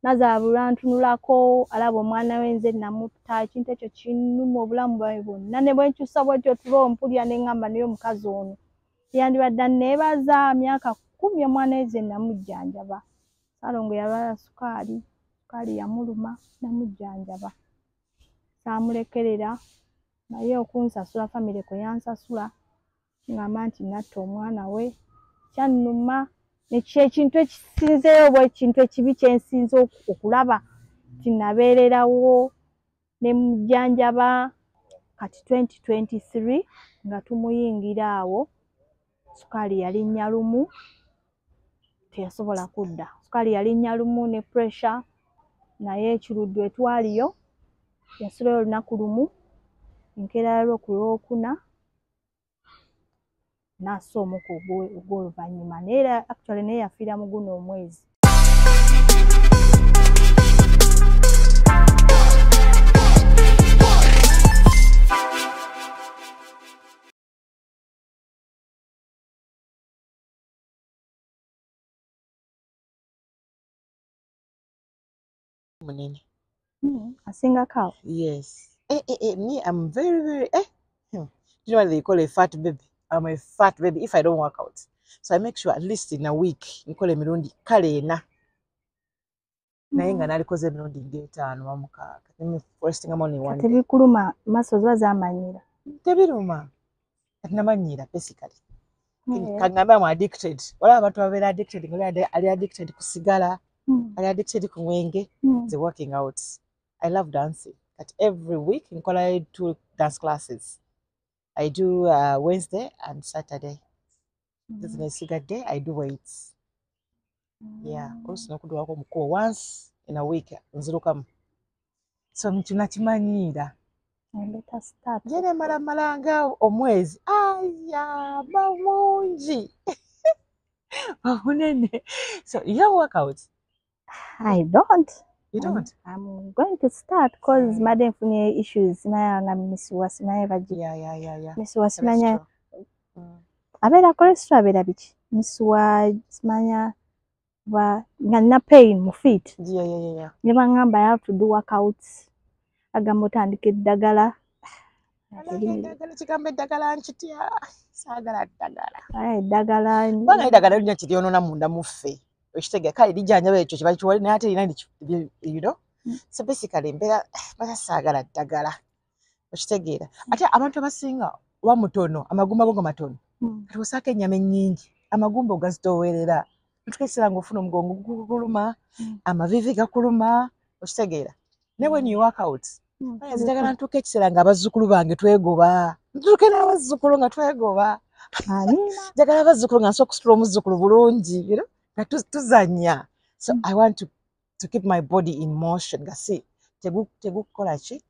nazaabulwa ntunulako alaba omwana wenze namutta ekintu ekyo kinnuma obulamu bwawe bwonna ne bwe nkyusa bwetyo tulo mpulya ne ŋŋamba naye omukazi ono yandibadde anneebaza myaka 10 omwana wenze namujjanjaba Saalongo yalwala sukaali yamuluma namujjanjaba saamulekerera naye okunsasula famire kwe yansasula ngamba nti natta omwana we kyannuma ekintu ekisinzeeyo bwe ekintu ekibi kyensinze okulaba tinabeererawo ne mujjanjaba kati 2023 nga tumuyingira awo sukaali yalinnya lumu teyasobola kudda sukaali yalinnya lumu ne pressure naye ekiruddu etwaliyo yasulayo olunaku lumu enkeera Lwokuna n'assa omuku ogw'oluvannyuma naye era actually naye yafiira mu guno omwezi. Munene. Asinga kawo. Yes. Me, I'm very, You know what they call a fat baby? I'm a fat baby if I don't work out. So I make sure at least in a week, nkole emirundi kale ena. Naye nga nalikoze emirundi ng'etaano mu mukaaga. First thing I'm only one day. Tebikuluma muscles ziba zaamanyira. Tebiruma. Kati namanyira basically. Kangamba I'm addicted. Wala abantu babeera addicted, ngoli ali addicted ku sigala. I addicted to mwenge, the working out. I love dancing. At every week, I do 2 dance classes. I do Wednesday and Saturday. This is a day I do weights. Yeah, also once in a week. So mchunachimanyira. Better start. Jene malanga omwezi. Aya, mamunji. So you don't work out? I don't. You don't? I'm going to start because madam funny issues na Miss Wasimanya baji. Yeah. Miss Wasimanya. Abera cholesterol abera biki. Miss Wasimanya ba ngana pain mu feet. Yeah. Nyeba ngamba I have to do workouts. Agamba otandika eddagala. Eddagala kigambo eddagala nkitya. Saagala ddagala. Eddagala. Banga eddagala lino kiryonoona munda muffe. Okitege kale lijjanjaba ekyo kiba kiwali naye ate lina you know. So basically mbeera saagala ddagala. Okitegeera. Ate abantu abasinga wa mutono amagumba go matono. Kati osaako ennyama ennyingi amagumba ogazitoowerera. Tukesera ng'ofuna omugongo gukuluma, amavivi gakuluma. Okitegeera. Ne when you work out. Nzijagala ntuuka ekiseera ng'abazzukulu bange twegoba. Ntuuke n'abazzukulu nga twegoba. Njagala abazzukulu nga nsobola okusitula omuzzukulu bulungi. You know? Tuzanya. So I want to keep my body in motion. Gasi tegukola ki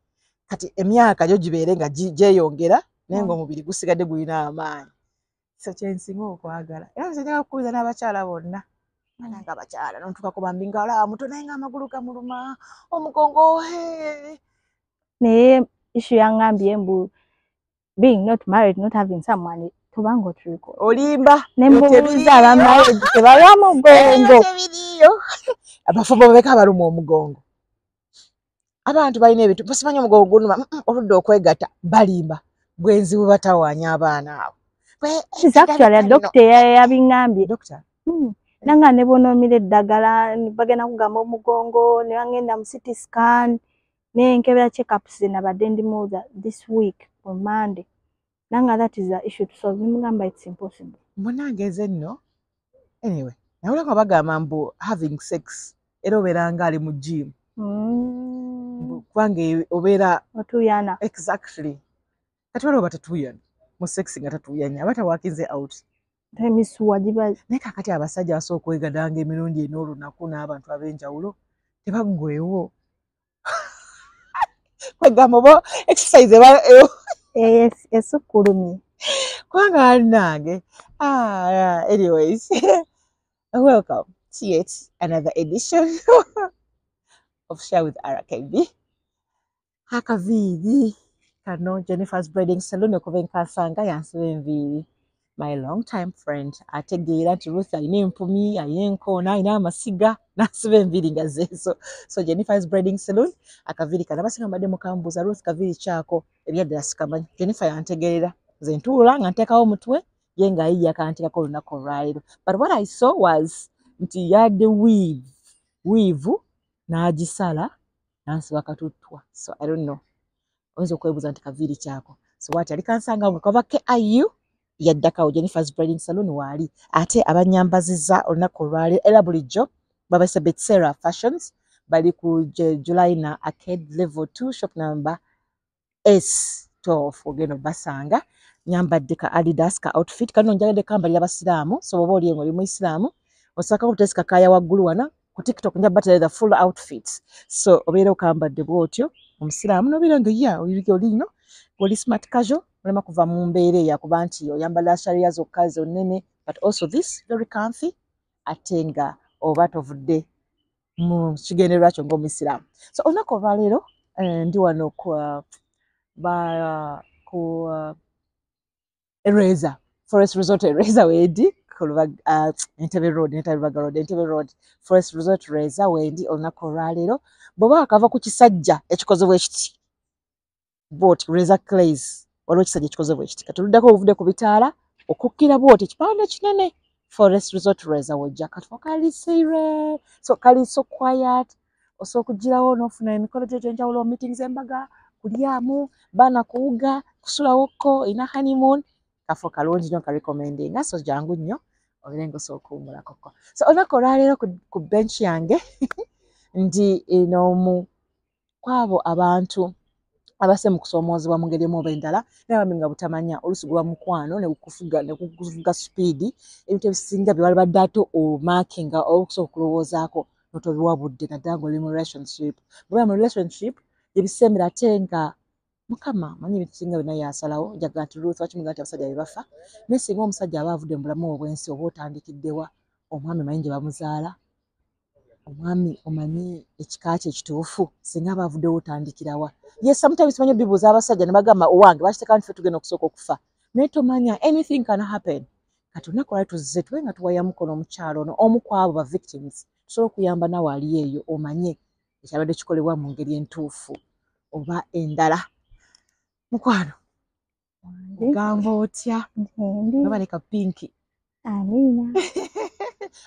kati emyaka gyo gibeere nga gyeyongera naye ng'omubiri gusigadde gulina amaanyi. So kyensinga okwagala. Era nze njagala kukubiza n'abakyala bonna. Nga abakyala n'ontuukako bambi nga olaba muto naye ng'amagulu gamuluma omugongo naye issue yangambye mbu being not married, not having someone tubanga otuliko olimba nembuuza abamarried tebalwa mugongo. Abafumbo babeka abaluma omugongo. Abantu balina ebintu basimanyi omugongo gunuma oludde okwegatta balimba bwenzi bwe batawaanya abaana abo. She's actually a doctor yabingambye. Doctor? Nanga ne bonomira eddagala bagenda kugamba omugongo ne bangenda mu CT scan ne nkebera check-ups nabadde ndimu this week on Monday. Nanga that is the issue to solve. Nimugamba it's impossible. Munangeze nno. Anyway, nawulira nga bagamba mbu having sex era obeera nga ali mu gym. Kwange obeera otuyana. Exactly. Kati waliwo batatuyana mu sex nga tatuyanya abatawakinze out. Temisuwa jiba. Naye kakati abasajja basobola okwegadanga emirundi eno olunaku n'abantu ab'enjawulo tebaggweewo. Kwegamba oba exercise yes, esukkulumye. Kwanga alinange. Anyways, welcome to yet another edition of Share with RKB. Akaviiri kano Jennifer's Braiding Salon okuba enkasanga yansiba enviiri. my long time friend ategeera nti Ruth alina empumi alina enkoona alina amasiga n'asiba enviiri nga zeezo. So Jennifer's Braiding Salon akaviiri kano abasinga mbadde mukambuuza Ruth kaviiri kyako ebyaddala sikamanyi. Jennifer yantegeerera nze ntuula nga nteekawo omutwe ye ng'ayiye akanteekako olunaku olwaleero. But what I saw was nti yadde weave n'agisala n'ansiba katuttwa. So I don't know. Oyinza okwebuuza nti kaviiri kyako. So wati ali kansanga ngo kava KIU yaddakawo Jennifer's Braiding Salon waali. Ate abanyambazizza olunaku olwaleero era bulijjo babayise Betsera Fashions bali ku July na Arcade Level 2 shop number S12 ogenda basanga. Nyambadde ka Adidas ka outfit kano njagadde kambalira abasiraamu. So bwoba oli oli muisiraamu osaka obutesi kakaya waggulu wana ku TikTok njabbatira the full outfits. So obeera okambadde bwotyo omusiraamu nobeera nga olino oli smart casual olema kuva mu mbeera eyakuba nti oyambala sharia zokka zonnene, but also this very comfy ate nga oba tovudde mu kigendererwa kyo ng'omusiraamu. So olunaku olwaleero ndi wano ku Eraser Forest Resort Eraser wendi Entebbe Road Forest Resort Eraser wendi olunaku olwaleero. Bw'oba akava ku kisajja ekikozebwa ekiti bwoti razor clays waliwo ekisajja ekikozebwa ekiti kati oluddako ovudde ku bitaala okukkira bwoti ekipande kinene Forest Resort Razor wojja katufa kali sire so kali so quiet osobola okugirawo n'ofuna emikolo gyo egy'enjawulo meetings embaga kulyamu baana kuwuga kusulawokko ina honeymoon kafo kalungi nnyo karecommendinga so jangu nnyo obeere ng'osobola okuwummulakoko. So olunaku olwaleero ku bench yange ndi n'omu kwabo abantu abase mu kusoomoozebwa mu ngeri emu oba endala naye bambi nga butamanya oluusi gwa mukwano ne kukuvuga speedi ebintu ebisinga bye wali badde ate omaakinga oba okusobola okulowoozaako notobiwabudde naddala ng'oli mu relationship. Bw'oba mu relationship ebisembera ate nga mukama manyi ebintu singa byonna yasalawo njagala nti Ruth wakimugaa nti abasajja be bafa naye singa omusajja aba avudde mu bulamu obw'ensi oba otandikiddewa omwami manyi gye bamuzaala omwami omanyi ekika kye ekituufu singa aba avuddewo otandikirawa. Yes, sometimes manyi bibuuza abasajja ne bagamba owange bakiteeka nti ffe tugenda okusooka okufa naye tomanya anything can happen. Kati olunaku lwali tuzze tube nga tuwaya mukono omukyalo ono omu ku abo ba victims tusobola okuyamba nawe ali eyo omanye ekyabadde kikolebwa mu ngeri entuufu oba endala. Mukwano ogamba otya nobaleka pinki Amina.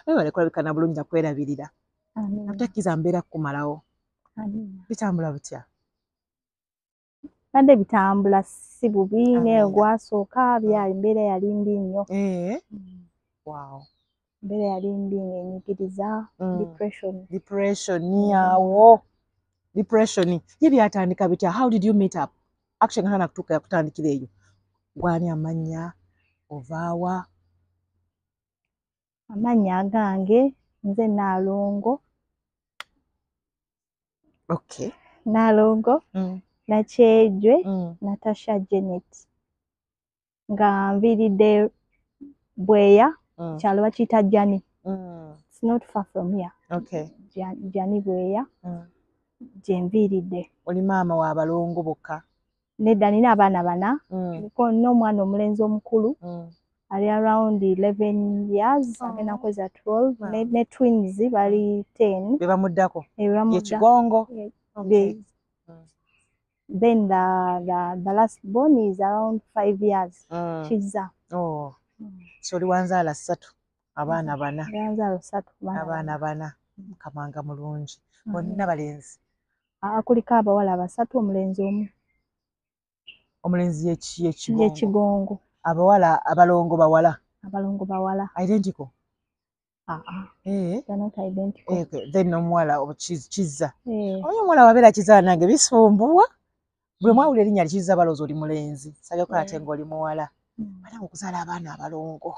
webale kulabikana bulungi nakwerabirira Amina. nabutakkiza mbeera kukumalawo. Amina. Bitambula butya? Badde bitambula si bubi naye gwasooka byali embeera yali mbi nnyo. Wow. Embeera yali mbi ng'enyigiriza depression yawo depression ye byatandika bitya? How did you meet up? Actually nga nakutuuka yakutandikira eyo gwani amannya ovaawa? Amannya agange nze Naalongo. Okay. Naalongo Nakyejwe Natasha Janet nga nviiridde Bweya kyalo bakiyita Jani. It's not far from here. Okay. Jani Bweya gye nviiridde. Oli maama wa balongo bokka? Nedda nina abaana bana kuko n'omwana omulenzi omukulu ali around 11 years agenda kweza 12 ne twins bali 10 be bamuddako ye Kigongo. Okay. Then the last born is around 5 years. Kiza. Oh. So oli wanzaala 3 abaana bana. Wanzaala 3 abaana bana. Kamanga mulungi. Bonna balenzi. Kuliko abawala 3 omulenzi omu. Omulenzi ye Kigongo. Abawala abalongo bawala. Abalongo bawala. Identical. They're not identical. Okay. Then omuwala Kiza. Oyo omuwala wabeera Kiza nange bisumbuwa. Bwe mwawulira erinnya Kiza balooza oli mulenzi. Sagala kola ate ng'oli muwala. Bana okuzaala abaana abalongo.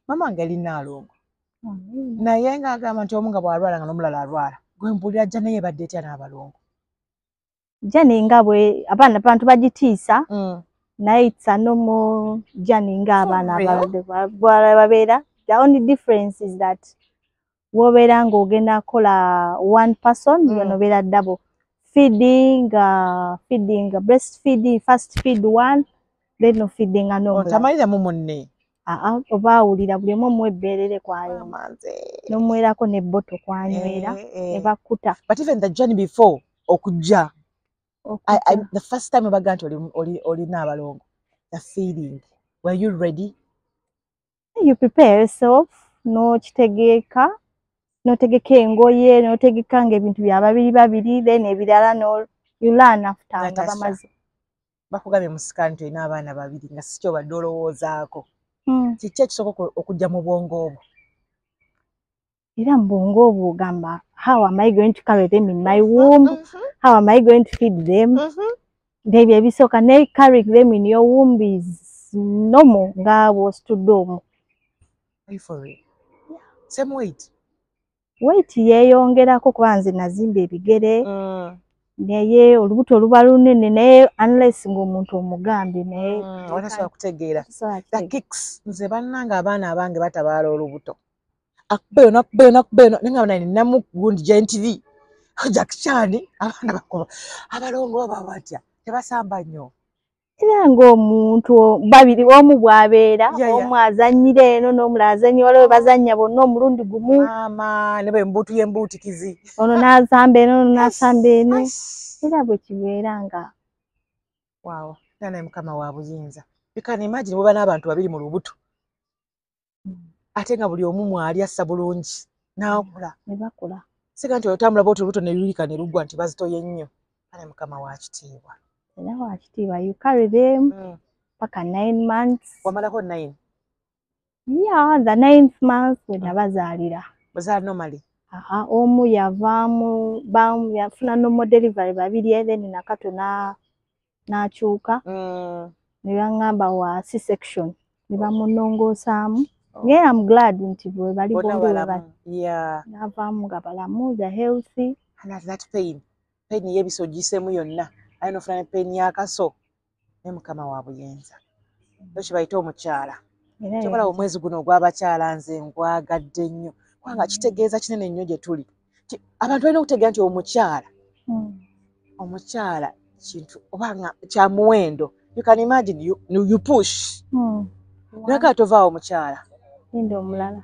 Mama wange ali Naalongo. Naye ng'agamba nti omu nga bw'alwala nga n'omulala alwala. Gwe mpulira ajja naye badde etya n'abalongo. Jani nga bwe abaana abantu bagitiisa naye it's a normal Jani nga abaana abalwadde babeera. The only difference is that wobeera ng'ogenda kola one person yonobeera double feeding breastfeeding first feed one then ofeedinga n'omulala. Otamalira mu munne. Oba awulira buli omu ebbeerere kwayo. N'omwerako n'ebboto kwanywera ne bakkuta. But even the journey before okujja, the first time obaga nti olina abalongo, the feeling, were you ready? You prepare yourself, n'okitegeeka, n'otegeka engoye, n'otegeka ng'ebintu bya babiri, then ebirala you learn after nga bamaze. Bakugambye mu sikaani nti olina abaana babiri nga si kyobadde olowoozaako. Kiki ekisooka okujja mu bwongo obwo? Era mu bwongo obwo ogamba, how am I going to carry them in my womb? How am I going to feed them? Ebyo ebisooka ne carry them in your womb is normal nga bw'ositudde omwo. Are you for real? Yeah. Same weight? Weight yeeyongerako kuba nze nazimba ebigere. Naye olubuto oluba lunene naye unless ng'omuntu omugambye naye watasobola kutegeera. The kicks nze bannanga abaana abange batabaala olubuto. Akubeyo nenga ninamu gundi gentili. Jakishani abaana bakoba. Abalongo baba batya tebasamba nnyo. Era ng'omuntu babiri omu bw'abeera omu azannyira eno n'omulala azannyira waliwo bazannya bonna omulundi gumu. Maama ne bw'embuutu y'embuutikizi. Ono n'asamba eno ono n'asamba eno. Era bwe kibeera nga. Wow, naye Mukama wa buyinza. You can imagine bw'oba n'abantu babiri mu lubuto. Ate nga buli omu mwali assa bulungi n'akula. Ne bakula. Siga nti otambula bw'oti olubuto ne lulika ne luggwa nti bazitoye nnyo. Naye Mukama wa kitiibwa. You carry them paka 9 months. Wamalako 9? Yeah, the 9th month we nabazaalira. Bazaala normally? Omu yavaamu yafuna normal delivery babiri then nakato n'akyuka. Ne baŋŋamba wa C-section. Ne bamunongoosaamu. Yeah, I'm glad nti bwe bali bombi. Yeah. N'avaamu nga balamu, they're healthy. And that pain y'ebiso giseemu yonna. Ayina ofuna pain y'akaso. Ne Mukama wa buyinza. Ekyo bayita omukyala. Kyokola omwezi guno ogw'abakyala nze ngwagadde nnyo. Kubanga kitegeeza kinene nnyo gye tuli. Abantu balina okutegeera nti omukyala kintu obanga kya muwendo. You can imagine you push. Naka tovaawo omukyala. Indi omulala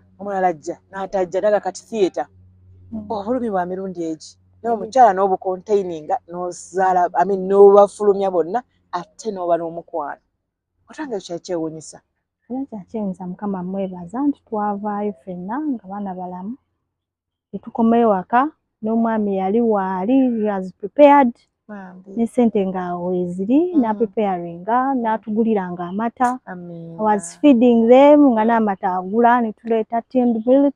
ajja n'atajja daga kati theatre. Obulumi bwa mirundi egi. N'omukyala n'obucontaininga n'ozaala n'obafulumya bonna ate n'oba n'omukwano. Otanga ekyo kyewuunyisa. Era kyakyewuunyisa Mukama mwebaza nti twavaayo ffenna nga baana balamu. Netukomayo waka n'omwami yali waali, he has prepared. Ne ssente nga weeziri n'apreparinga n'atuguliranga amata. I was feeding them nga n'amata agula ne tuleeta tinned milk.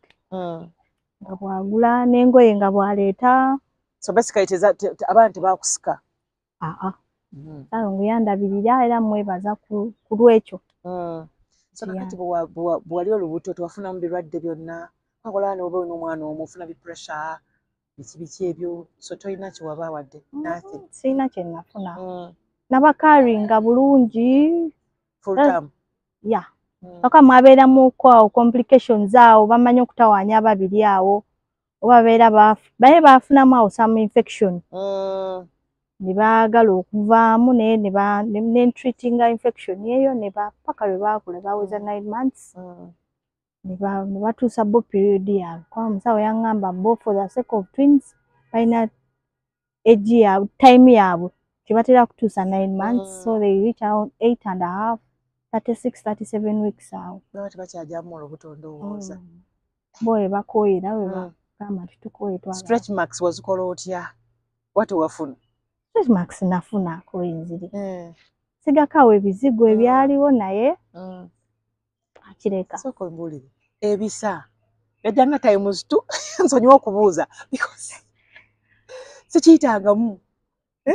Nga bwagula n'engoye nga bwaleeta. So basically abaana tebaakusika? Salo nguyandabirira era mwebaza ku lwekyo. So kakati bwali olubuto tewafunamu birwadde byonna. Wakola n'oba n'omwana omu ofuna bi pressure. Biki ebyo so tolina kye waba wadde? Nothing. Sirina kye nafuna. Nabakaringa bulungi. Full time? Yeah. Paka mwabeeramuko awo complications awo bamanyi okutawaanya ababiri awo. Oba baye baafunamu awo some infection. Ne baagala okuvaamu ne treatinga infection eyo ne paka lwe baakula baweza 9 months. Ne batuusa bo period yaabwe. Kwa omusawo yaŋŋamba bo for the sake of twins balina age yaabwe time yaabwe tebatera kutuusa 9 months. So they reach around 8.5, 36, 37 weeks awo. Baba tebakyajjamu olubuto ndowooza. Bo bakooyera we bagamba nti tukooye twala. Stretch marks wazikola otya? What wafuna? Stretch marks nafuna koyinziri. Sigakawo ebizigo ebyaliwo naye akireka. Soko mbulire. Ebisa. Yajjanga times 2 nsonyiwa okubuuza because sikiyitangamu.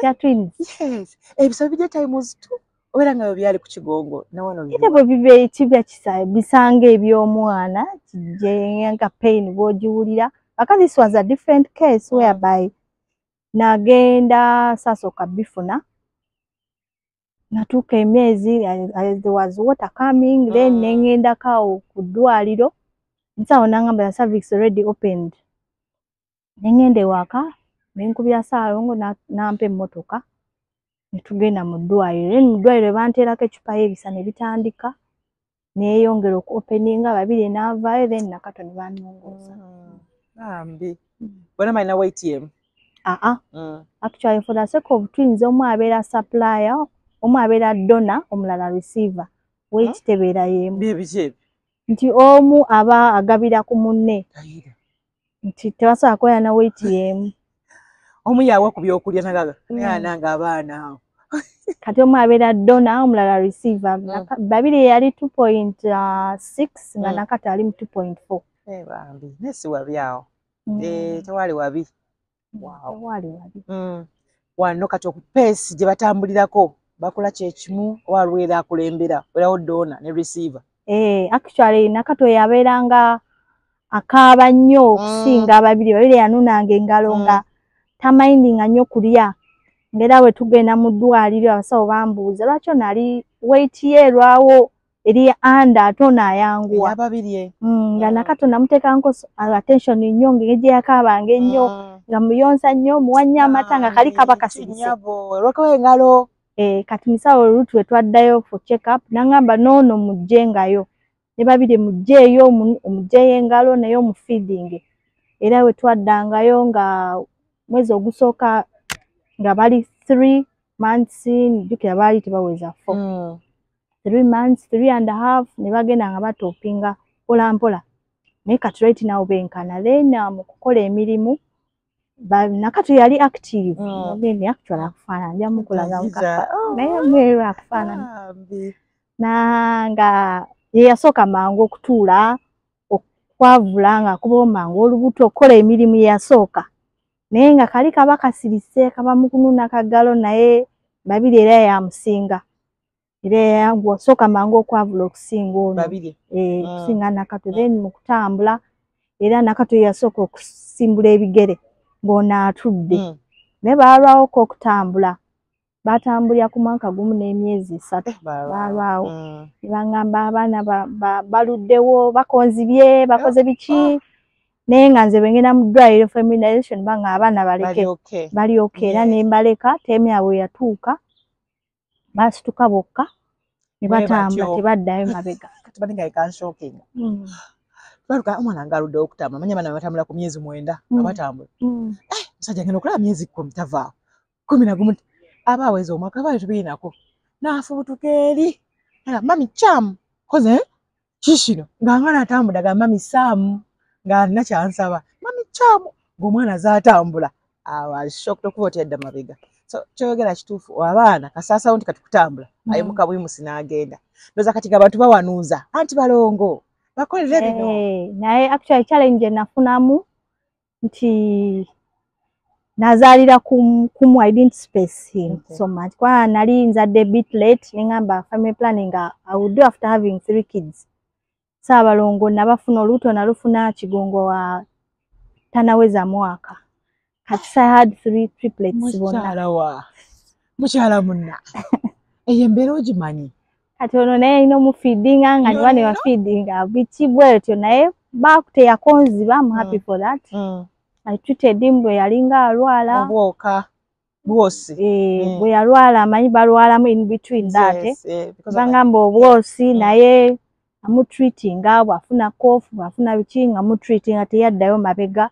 Ya twins. Yes. Ebisa bijja times 2. Obeera nga byali ku kigongo na wano bibyo. Ite bwe bibe kibya kisa bisanga eby'omwana kijje nga pain bw'ogiwulira. Because this was a different case whereby nagenda sasooka bifuna. Natuuka emyezi as there was water coming then nengendako ku ddwaliro. Nsawo n'angamba the cervix already opened. Nengende waka nenkubya Saalongo nampa emmotoka. ne tugenda mu ddwaliro mu ddwaliro banteerako ecupa y'ebisa ne bitandika neeyongera okuopeninga babiri n'avaayo then Nakato ne bannongoosa. Bambi bona malina ATM. Actually for the sake of twins omu abeera supplier omu abeera donor omulala receiver weight tebeera yemu. Byebijebi nti omu aba agabira ku munne nti tebasobola kubeera na weight yemu. Omu yawa ku byokulya nagaga nanga abaana kati omu abeera donor omulala receiver. Babiri yali 2.6 nga Nakato ali mu 2.4. Bambi nesi wabyawo tewali wabi. Tewali wabi. Wano kati okupeesi gye batambulirako bakola kyekimu oba lwera akulembera werawo donor ne receiver. Actually Nakato yabeeranga akaaba nnyo okusinga babiri yanunanga engalo nga tamayindinga nnyo kulya. Ngera bwe tugenda mu ddwaliro abasawo bambuuza lwaki ono ali weight ye erwawo eri under ate ono ayanguwa. Nga Nakato namuteekako attention nnyo ng'egye yakaabanga ennyo nga muyonsa nnyo muwa nnyo amata nga kali kaba kasirise. Kati musawo oluutu we twaddayo for check up n'angamba n'ono mugyengayo ne babiri mugyeeyo omugyeyo engalo naye omufeeding. Era we twaddangayo nga mwezi ogusooka nga bali 3 months njukira baali tebaweza 4. 3 months 3.5 ne bagenda nga batopinga mpola mpola naye kati right now benkana then mu kukola emirimu Nakato yali active nene actually akufaanana nja mukulaga mukafa naye mweru akufaanana nanga ye yasooka mangu okutuula okwavula nga kubawo mangu olubuto okukola emirimu ye yasooka naye nga kali kaba kasirise kaba mu kununa kagalo naye babiri era yamusinga era yasooka mangu okwavula okusinga ono okusinga Nakato then mu kutambula era Nakato yasooka okusimbula ebigere ng'ono atudde naye baalwawo okutambula batambulira ku mwaka gumu n'emyezi 3 baalwawo ne baŋŋamba abaana baluddewo bakonzibye bakoze biki naye nga nze bwengenda mu ddwaliro for immunization banga abaana bali okay era ne mbaleka teemu yabwe yatuuka basituka bokka ne batambula tebaddayo mabega. Baluka omwana ngaluddewo okutambula manya abaana batambula ku myezi 9 nga batambula. Musajja agenda okulaba myezi 10 tavaawo 11 aba aweza omwaka baali tubiinako n'afubutuka eri mami Cham koze kishino ng'amwana atambula ga mami Sam nga alina kyansaba mami Cham ng'omwana zaatambula awa shocked okuba otedda mabega. So kyogera kituufu abaana kasaasawo nti kati kutambula ayimuka bwimusi n'agenda ndoza kati abantu bawanuuza anti balongo bakolere bino. Naye actually challenge nafunamu nti nazaalira kumu I didn't space him so much kwa nali nzadde a bit late ningamba family planning I would do after having 3 kids. Saabalongo nabafuna olubuto nalufuna kigongo wa tanaweza mwaka kati I had 3 triplets bonna. Mukyala munna eyo embeera ogimanyi kati ono naye ino mu feedinga nga niwa ne wa feedinga biki bwetyo naye bakute yakonziba I'm happy for that. I treated him bwe yalinga alwala obwoka bwosi bwe yalwala amanyi balwalamu in between that bangamba obwosi naye amutreatinga bwafuna cough bwafuna biki nga mutreatinga teyaddayo mabega.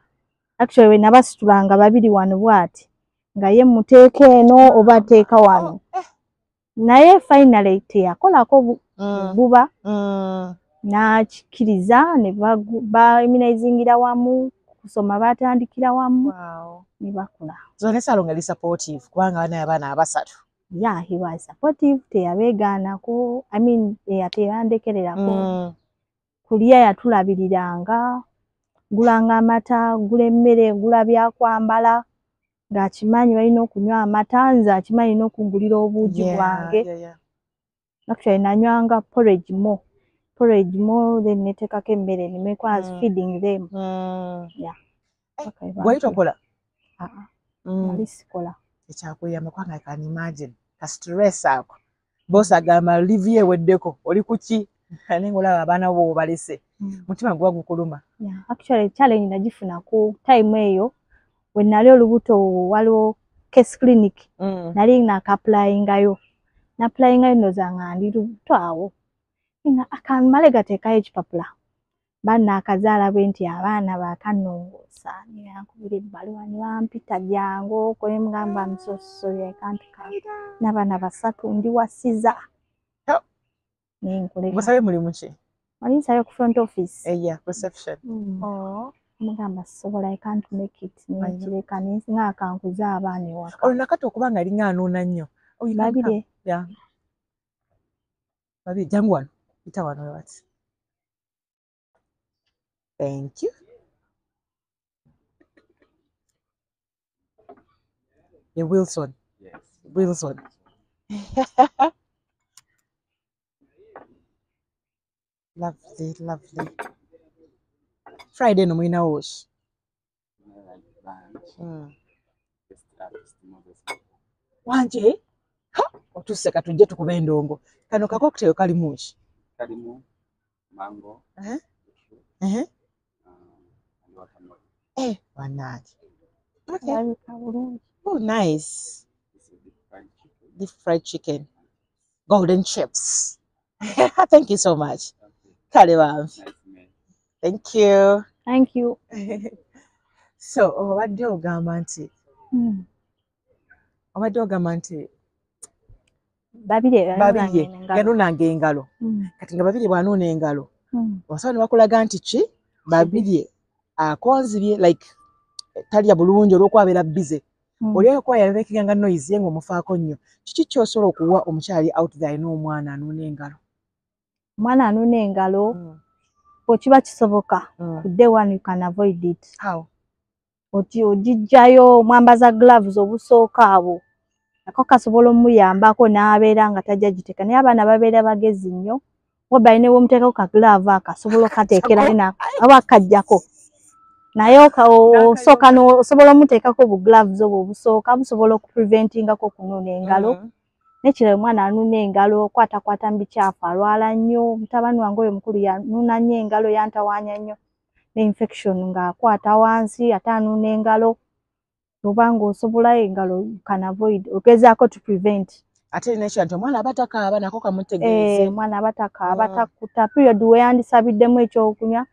Actually we nabasitulanga babiri wano bwati nga ye muteeka eno oba ateeka wano naye finally teyakolako buba n'akikiriza ne ba immunizingira wamu kusoma batandikira wamu ne bakula. So ne Salonga li supportive kubanga naye abaana abasatu. Yeah, he was supportive teyabeegaanako I mean teyandekererako kulya yatulabiriranga gulanga amata gula emmere gula byakwambala ng'akimanyi balina okunywa amata nze akimanyi n'okungulira obuugi bwange. Actually nanywanga porridge more then netekako emmere nimekwas feeding them. Yeah. Okay, waitokola? Nali sikola. Ekyakuyamba kwanga I can imagine ka stress ako boss agamba live ye weddeko oli kuki kane ngolaba abaana bo balese mutima gwa gukuluma. Yeah, actually challenge najifuna ku time eyo when nali olubuto waliwo case clinic nali nakaplayingayo naplayingayo nozanga ndi lutwawo nga akamale gateekayo ekipapula banna akazaala bwe nti abaana bakanongoosa niyankubira ebbaluwa ne bampita jangu kwe mugamba musosoye kantuka n'abaana basatu ndi wasiza nenkolera musabe mulimu ki ali nsabe ku front office reception mugamba sobola I can't make it nekireka nga akankuza abaana ewaka olunakati okuba nga linga anoona nnyo babire babire jangu wano ita wano wewati. Thank you. The Wilson. Yes. Wilson. Lovely, lovely. Friday no mwina wosh. Wanje? Ha! Otuseka tujje tukube endongo. Kano ka cocktail kali muki? Kalimu mango. Wanaji. Okay. Oh, nice. Deep fried chicken. Golden chips. Thank you so much. Kale Thank you. Thank you. So, obadde ogamba nti babirye yanonanga engalo. Kati nga babirye bw'anoona engalo. Osawo ne bakulaga nti ki? Babirye akonzibye like talya bulungi olw'okwabeera bize. Oliyo kwa yabekiganga noise yengo mufaako nnyo. Kiki ky'osobola okuwa omukyali out there n'omwana anoona engalo? Omwana anoona engalo bwekiba kisoboka ku day one you can avoid it. How? Ojijjayo mwambaza gloves obusooka abo. Ako kasobola omuyambako n'abeera nga tajja giteeka. Naye abaana babeera bagezi nnyo. Wabba ne bw'omuteekako ka glove akasobola okateekerayo aba akajjako. Naye osooka osobola omuteekako bu gloves obwo obusooka busobola okupreventingako okunuuna engalo. Nekirala omwana anuuna engalo kwatakwata mu bicaafu alwala nnyo. Mutabani wange oyo mukulu yanuuna nnyo engalo yantawaanya nnyo ne infection ng'akwata wansi ate anuuna engalo. Obanga osobola engalo can avoid ogezaako to prevent. Ate n'ekyo nti omwana abatakaaba nako kamutegeeze. Omwana abatakaaba takuta period we yandisabiddemu ekyokunywa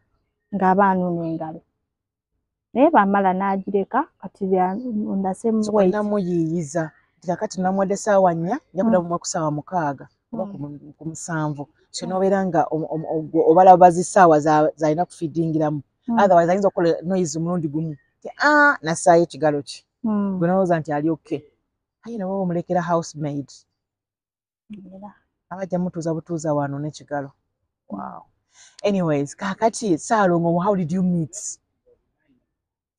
ng'aba anuuna engalo. Naye bamala n'agireka kati ndasemu wait. Namuyiiyiza. Kakati namuwadde ssaawa 4 nja kuddamu ku ssaawa 6 oba ku 7. So n'obeera nga obalaba zi ssaawa z'alina kufiidingiramu. Otherwise ayinza okukola noise mulundi gumu. Nassaayo ekigalo kye. Gwe n'olowooza nti ali okay. Aye nawe omulekera housemaid. Abajja mutuuza butuuza wano n'ekigalo. Wow. Anyways, kakati Saalongo, how did you meet?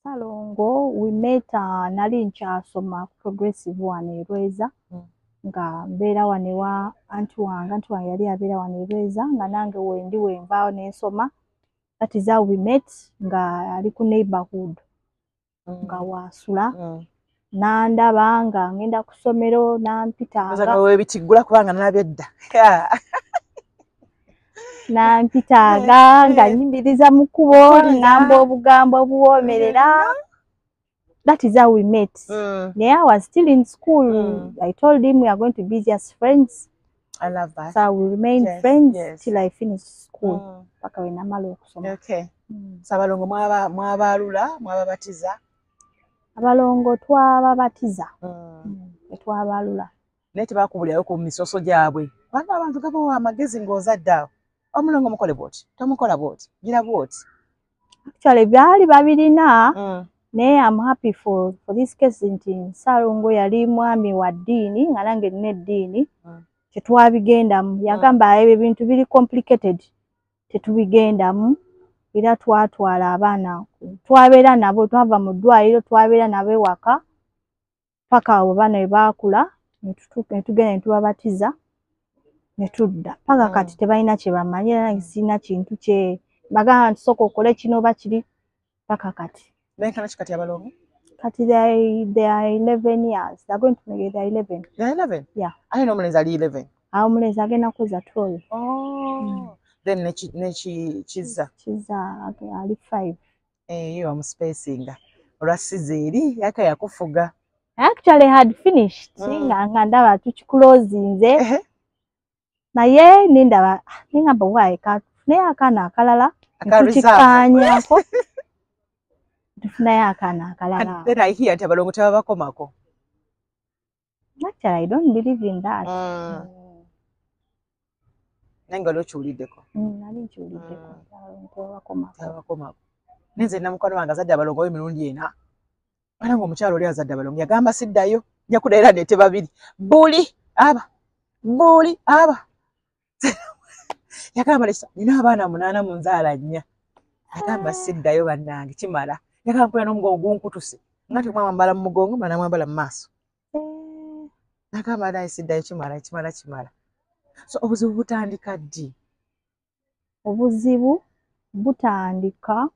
Saalongo, we met nali nkyasoma progressive one Erweza nga mbeera wano ewa anti wange yali abeera wano Erweza nga nange wendi wenvaawo n'ensoma. That is how we met nga ali ku neighborhood nga waasula n'andaba nga ngenda ku ssomero nampitanga. Nga weebitiggula kubanga nalabye dda. Nampitanga nga nyimbiriza mu kkubo ngamba obugambo obuwoomerera. That is how we met. Naye I was still in school. I told him we are going to be just friends. I love that. So we remained friends till I finished school. Paka we namala okusoma. Okay. Abalongo mwabaalula mwababatiza? Abalongo twababatiza. Twabaalula. Naye tebakubulirayo ku misoso gyabwe. Bano abantu gabawa amagezi ng'ozadde awo. Omulongo mukole bwoti, tomukola bwoti, gira bwoti. Actually byali babirina. Naye I'm happy for this case nti Saalongo yali mwami wa ddiini nga nange nina eddiini. Tetwabigendamu. Yagamba ebyo ebintu biri complicated. Tetubigendamu. Era twatwala abaana. Twabeera nabo twava mu ddwaliro twabeera nabo ewaka. Paka abo baana bwe baakula ne tugenda ne tubabatiza. Netudda paka kati tebalina kye bamanyi era sina kintu kye bagamba nti sooka okole kino oba kiri paka kati. Benkana kikati abalongo? Kati they are 11 years. They're going to make their 11. They're 11? Yeah. I know omulenzi ali 11. Omulenzi agenda kuza 12. Oh. Then Kiza? Kiza ali 5. Yo amuspacinga. Olwa sizeeri yaka yakufuga. I actually had finished nga ndaba tukiclosinze naye nindaba ningamba wayi naye akaana akalala tukikanyako tufunayo akaana akalala. Then I hear nti abalongo tebabakomako. Actually, I don't believe in that. Nange olwokiwuliddeko. Nali nkiwuliddeko tebabakomako. Nenze namukwano wange azadde abalongo emirundi ena. Bana ng'omukyalo oli azadde abalongo yagamba siddayo nja kuddayo neete babiri. Buli aba. Yagamba lesa nina abaana 8 mu nzaala 4. Yagamba siddayo bannange kimala. Yagamba mpulira n'omugongo gunkutuse. Nga temwambala mu mugongo mala mwambala mu maaso. Yagamba naye siddayo kimala. So obuzibu butandika ddi? Obuzibu butandika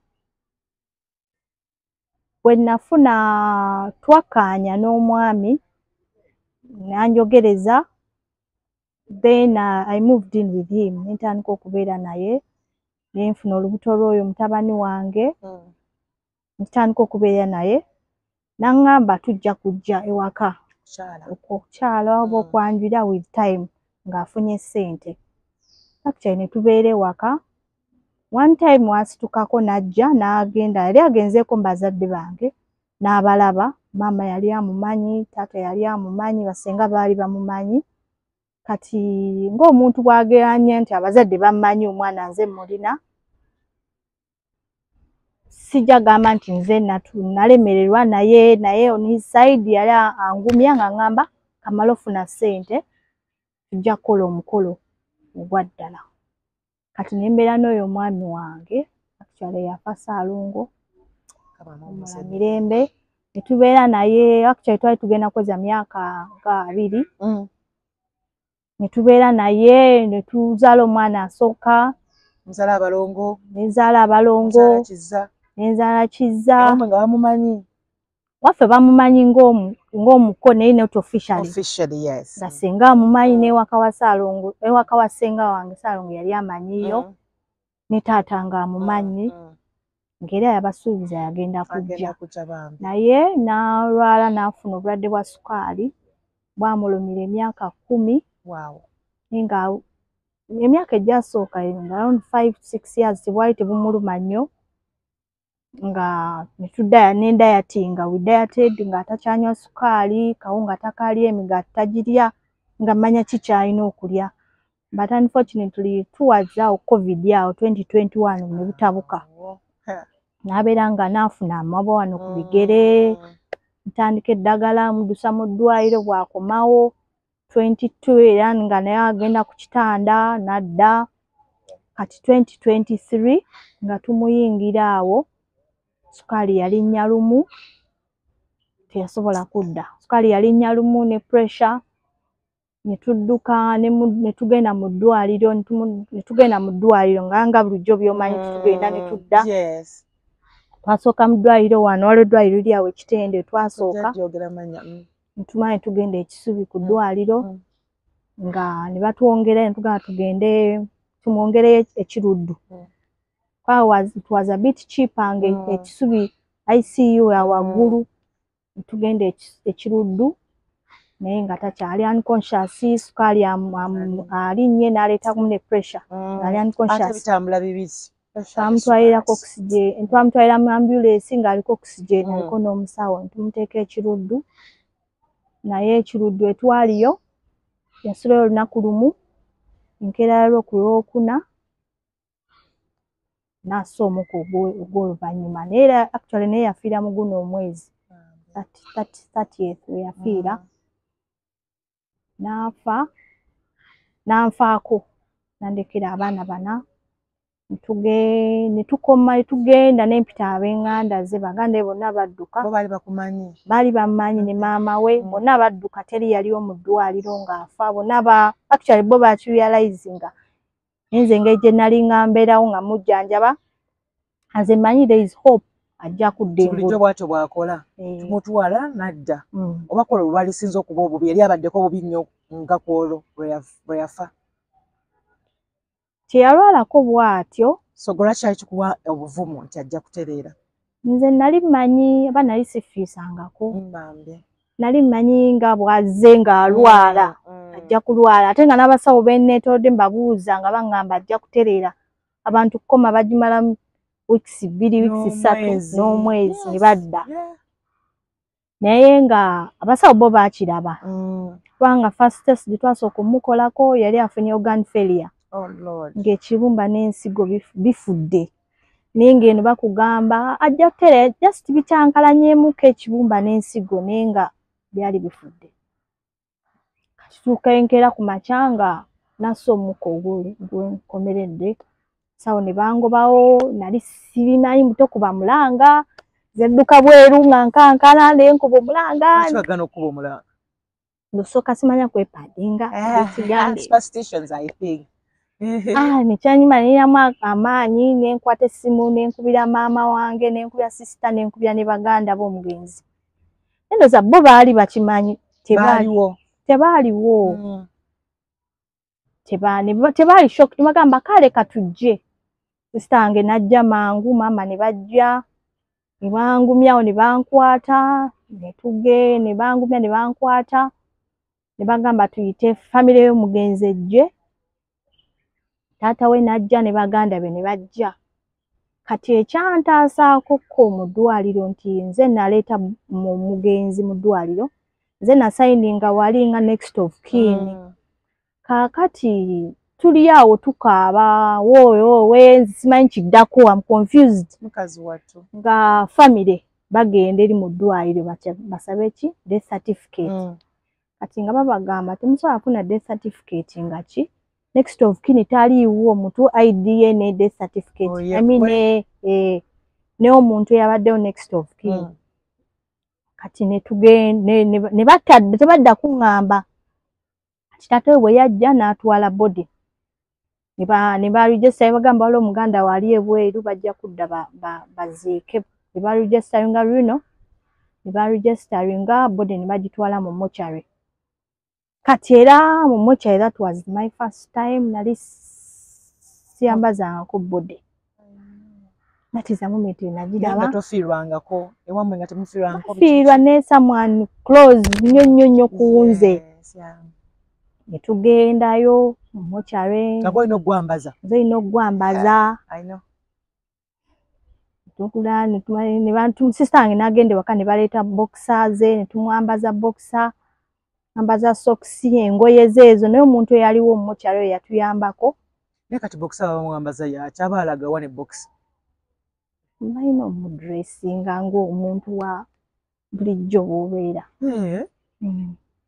bwe nafuna twakkaanya n'omwami nanjogereza. Then I moved in with him. Nentandika okubeera naye. Nenfuna olubuto lw'oyo mutabani wange. Ntandika okubeera naye. Nangamba tujja kujja ewaka. Okukyala oba okwanjira with time ng'afunye ssente. Actually ne tubeera ewaka. One time wasitukako najja n'agenda yali agenzeeko mu bazadde bange n'abalaba. Maama yali amumanyi, taata yali amumanyi, basenga baali bamumanyi. Kati ng'omuntu bw'ageranye nti abazadde bamanyi omwana nze mulina. Sijja gamba nti nze nalemererwa naye on his side yali angumya nga ngamba kamala ofuna ssente tujja kukola omukolo ogwa ddala. Kati nembeera n'oyo omwami wange actually yafa Ssaalongo omula mirembe. Ne tubeera naye actually twali tugenda kweza myaka nga 2. Ne tubeera naye ne tuzaala omwana asooka. Nzaala abalongo. Nenzaala Kizza. Nga bamumanyi. Waffe bamumanyi ng'omuko naye not officially. Officially, yes. Nga senga amumanyi n'ewaka wa Ssaalongo, ewaka wa ssenga wange Ssaalongo yali amanyiyo. Ne taata nga amumanyi. Ng'era yabasuubiza yagenda kujja. Naye n'alwala n'afuna obulwadde bwa sukaali. Bwamulumira emyaka 10. Wow. Nga emyaka egyasooka around 5-6 years tebwali tebumuluma nnyo. Nga netudda n'endayatinga we dieted nga atakyanywa sukaali, kawunga takalya, emigaati tagirya, nga manya kikyalina okulya. But unfortunately towards COVID 2021 ne butabuka. N'abeera nga naafuna amabwa wano ku bigere. Ntandika eddagala muddusa mu ddwaliro bwakomawo 22 era nga naye agenda ku kitanda nadda. Kati 2023 nga tumuyingira awo sukaali yalinnya lumu teyasobola kudda. Sukaali yalinnya lumu ne pressure. Ne tudduka ne tugenda mu ddwaliro nga bulijjo by'omanyi tugenda ne tudda. Yes. Twasooka mu ddwaliro wano waliwo eddwaliro lyawe Kitende twasooka. Ne tumanya tugenda Ekisubi ku ddwaliro nga ne batwongera ne tugamba tugende tumwongereyo Ekiruddu. It was a bit cheaper Ekisubi ICU ya waggulu. Tugenda Ekiruddu naye nga takyali unconscious. Sukaali alinnye n'aleeta ne pressure. Ali unconscious. Bitambula bibisi. Twamutwalira oxygen. Twamutwalira mu ambulance ng'aliko oxygen aliko n'omusawo. Tumuteeka Ekiruddu. Naye Ekiruddu etwaliyo yasulayo olunaku lumu. Enkeera y'Olwokuna n'assa omukka ogw'oluvannyuma. Naye actually naye yafiira mu guno omwezi 30th we yafiira. N'afa. N'anfaako. Nandekera abaana 4. Ne tukoma ne tugenda ne mpita ab'enganda ze. Baganda be bonna badduka. Bo baali bakumanyi? Baali bamumanyi ne maama we. Bonna badduka teri yaliwo mu ddwaliro ng'afa. Bonna actually bo bakirealizinga. Nze engeri gye nali nga mbeerawo nga mujjanjaba. Nze mmanyi there is hope ajja kudda engulu. Bulijjo bw'atyo bw'akola. Tumutwala n'adda. Oba kola bwalisinza okuba obubi yali abaddeko obubi nnyo nga kwolwo bwe yafa. Teyalwalako bw'atyo. So gwe lwaki kikuwa obuvumu nti ajja kutereera? Nze nali mmanyi aba nali sifiisangako. nali mmanyi nga bwazze ng'alwala ajja kulwala ate nga n'abasawo benneetolodde mbabuuza nga baŋŋamba ajja kutereera abantu kkoma bagimala wiikisi 2 wiikisi 3 n'omwezi ne badda naye nga abasawo bo baakiraba kubanga first test gye twasooka omukolako yali afunye organ failure ng'ekibumba n'ensigo bifudde naye ng'eno bakugamba ajja kutereera just bikyankalanyeemuko ekibumba n'ensigo naye nga byali bifudde kituuka enkeera ku makya nga nassa omukka ogwenkomeredde sawo ne bangobawo nali sibimanyi muto kuba mulanga zedduka bweru nga nkankana naye nkuba omulanga ndosooka simanya kwepaadinga nekyanyuma neyinamu amaanyi nenkwata essimu nenkubira maama wange nenkubira sisita nenkubira ne baganda b'omugenzi endoza bo baali bakimanyi tebaaliwo tebaali shock tebagamba kale katujje sisita wange najja mangu maama ne bajja ne bangumyawo ne bankwata ne bangumya ne bankwata ne bagamba tuyite famire y'omugenzi ejje taata we najja ne baganda be ne bajja kati ekyantaasaako mu ddwaliro nti nze naleeta omugenzi mu ddwaliro nze nasayininga wali nga next of kin kaakati tuli awo tukaaba woowe simanyi kiddako am confused nga famire bagenda eri mu ddwaliro basabe ki death certificate kati nga babagamba temusobola kufuna death certificate nga ki next of kin taliiwo mutu IDA ne death certificate ne omuntu eyabaddewo next of kin kati ne batadde tebadda kuŋŋamba kati taata we bwe yajja n'atwala body ne baregister bagamba waliwo omuganda wali ebweru bajja kudda baziike ne baregisteringa luno ne baregisteringa body ne bagitwala mu mochari kati era mu mochari that was my first time nali siyambazangako body that is a moment nagiraba fiirwa ne someone close nnyo kunze netugendayo mu mochari nze olina okugwambaza sisita wange n'agenda ewaka ne baleeta boxer ze ne tumwambaza boxer ambaza sokisi engoye zeezo naye omuntu eyaliwo mu mochari oyo yatuyambako naye kati boxer bamwambaza yakyaba alagawa ne boxer balina omudressinga ng'omuntu wa bulijjo bw'obeera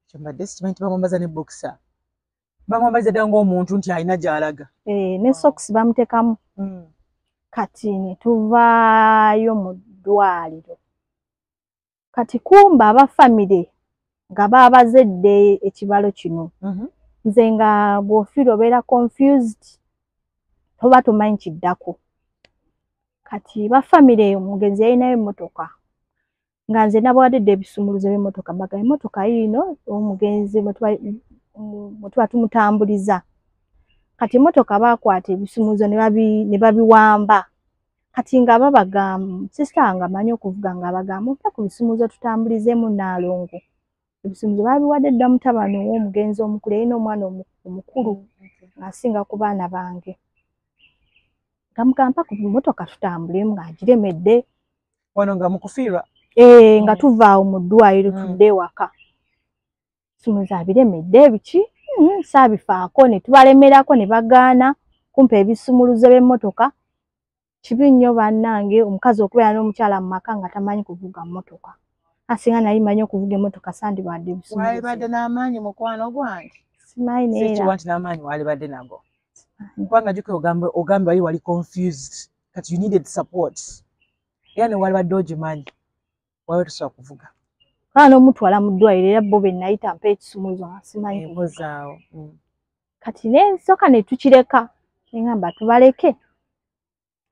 kyambadde sikimanyi tibamwambaza ne boxer bamwambaza ddala ng'omuntu nti alina gy'alaga ne sokisi bamutekamu kati ne tuvaayo mu ddwaliro kati kumba abafamire nga baabazedde ekibalo kino nze nga bw'ofiira obeera confused toba tomanyi kiddako kati bafamire omugenzi yalinayo emmotoka nga nze nabawadde ebisumuluzo by'emmotoka mbaga emmotoka yiino omugenzi mwe tuba tumutambuliza kati emmotoka baakwata ebisumuluzo ne babiwamba kati nga babagamba sisita wange amanyi okuvuga nga abagamba mpe ku bisumuluzo tutambulizeemu Naalongo ebisumuluzo baabiwadde dda mutabani w'omugenzi omukulu yalina omwana omukulu ng'asinga ku baana bange gamugamba ku mmotoka tutambulemu ng'agiremedde wano nga mukufiirwa nga tuvaawo mu ddwaliro tudde ewaka ebisumuluzo abiremedde biki saabifaako ne tubalemerako ne bagaana kumpa ebisumuluzo by'emmotoka kibi nnyo bannange omukazi okubeera n'omukyala mu maka nga tamanyi kuvuga mmotoka asinga nali manyi okuvuga emmotoka sandibadde ebisumuluzo walibadde n'amaanyi mukwano gwange simanyi neera nti n'amaanyi walibadde nago kubanga jjukira ogambe wali confused kati you needed support era ne walibadde ogimanyi waliwo tosobola kuvuga kana n'omutwala mu ddwaliro era bo be nayita mpa ekisumuluzo nga simanyi ebuzaawo kati nesooka ne tukireka neŋŋamba tubaleke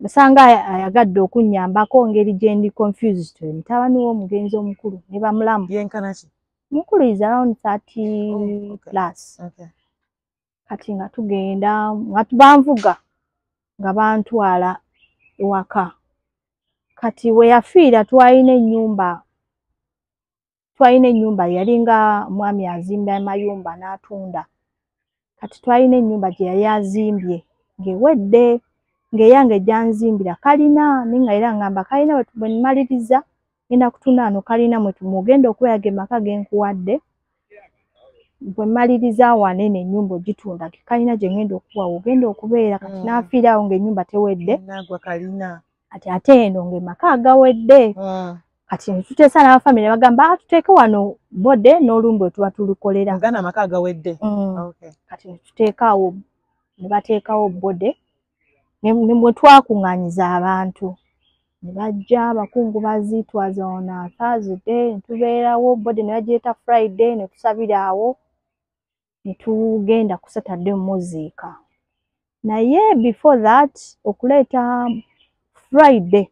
basanga ayagadde okunnyambako ngeri gye ndi confused mutabani w'omugenzi omukulu ne bamulamu yenkana ki mukulu is around 30 plus kati nga tugenda nga banvuga nga bantwala ewaka kati we yafiira twalina ennyumba twalina ennyumba yalinga mwami azimba amayumba n'atunda. Kati twalina ennyumba gye yali azimbye ng'ewedde, ng'eyange gyanzimbira kalina ninga era ngamba kalina bwe mmaliriza ngenda kutunda wano kalina mwe tumugenda okubeera ge maka ge nkuwadde. Bwe mmaliriza wanene ennyumba ogitunda kalina gye ngenda okuwa ogenda okubeera. Kati n'afiirawo ng'ennyumba tewedde. Nagwa kalina. Ate eno ng'emaka agawedde. Kati ne tuteesa n'abafamire bagamba tuteeke wano bode n'olumbe tuba tulukolera. Mugana amaka agawedde. Kati ne tuteekaawo ne bateekawo bode ne mwe twakuŋŋaanyiza abantu. Ne bajja abakungubazi twaza on Thursday ne tubeerawo bode ne bagireeta Friday ne tusabira awo ne tugenda ku Saturday muziika. Naye before that okuleeta Friday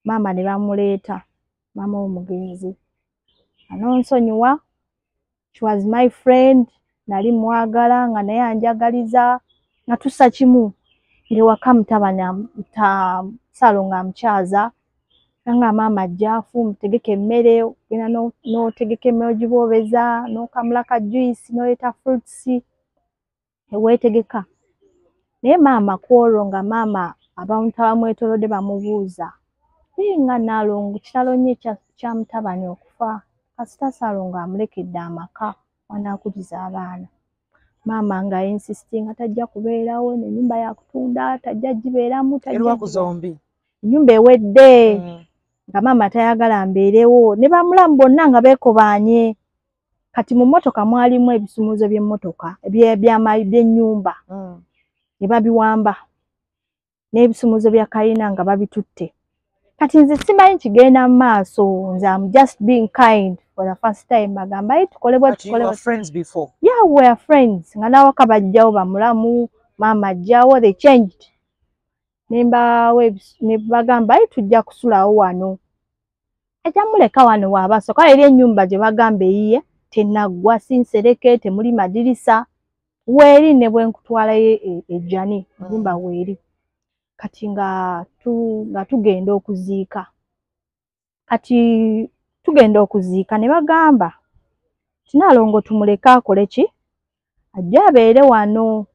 maama ne bamuleeta. Maama w'omugenzi anonsonyiwa. She was my friend. Nali mwagala nga naye anjagaliza nga tussa kimu. Ng'ewaka mutabani Ssaalongo amukyaza nga maama ajjaafu mutegeke emmere ogenda n'otegeka emmere ogiboobeza n'okamulaka juice n'oleeta fruits eweetegeka. Naye maama kwolwo nga maama abantu abamwetoolodde bamubuuza nga Nnaalongo kitalo nnyo kya mutabani okufa kasita Ssaalongo amulekedde amaka wanaakuliza abaana. Maama nga insistinga tajja kubeerawo n'ennyumba yakutunda tajja gibeeramu zombi. Ennyumba ewedde nga maama tayagala mbeerewo ne bamulamu bonna nga beekobaanye. Kati mu mmotoka mwalimu ebisumuuzo by'emmotoka by'ennyumba ne babiwamba n'ebisumuuzo bya kalina nga babitutte. Kati nze simanyi kigenda mu maaso, nze I'm just being kind for the first time. Bagamba tukole bwe tukole. You were friends before? Yeah, we were friends. Nga n'awaka bajjawo bamulamu, maama ajjawo, they changed. Ne bagamba tujja kusulawo wano. Ajja muleka wano waabaso. Kale eri ennyumba gye bagamba eyiye tennaggwa sinsereke temuli madirisa. Weeri ne bwe nkutwalayo ejjani ennyumba weeri. Kati nga tugenda okuziika. Kati tugenda okuziika ne bagamba Nnaalongo tumuleke akole ki? Ajja abeere wano.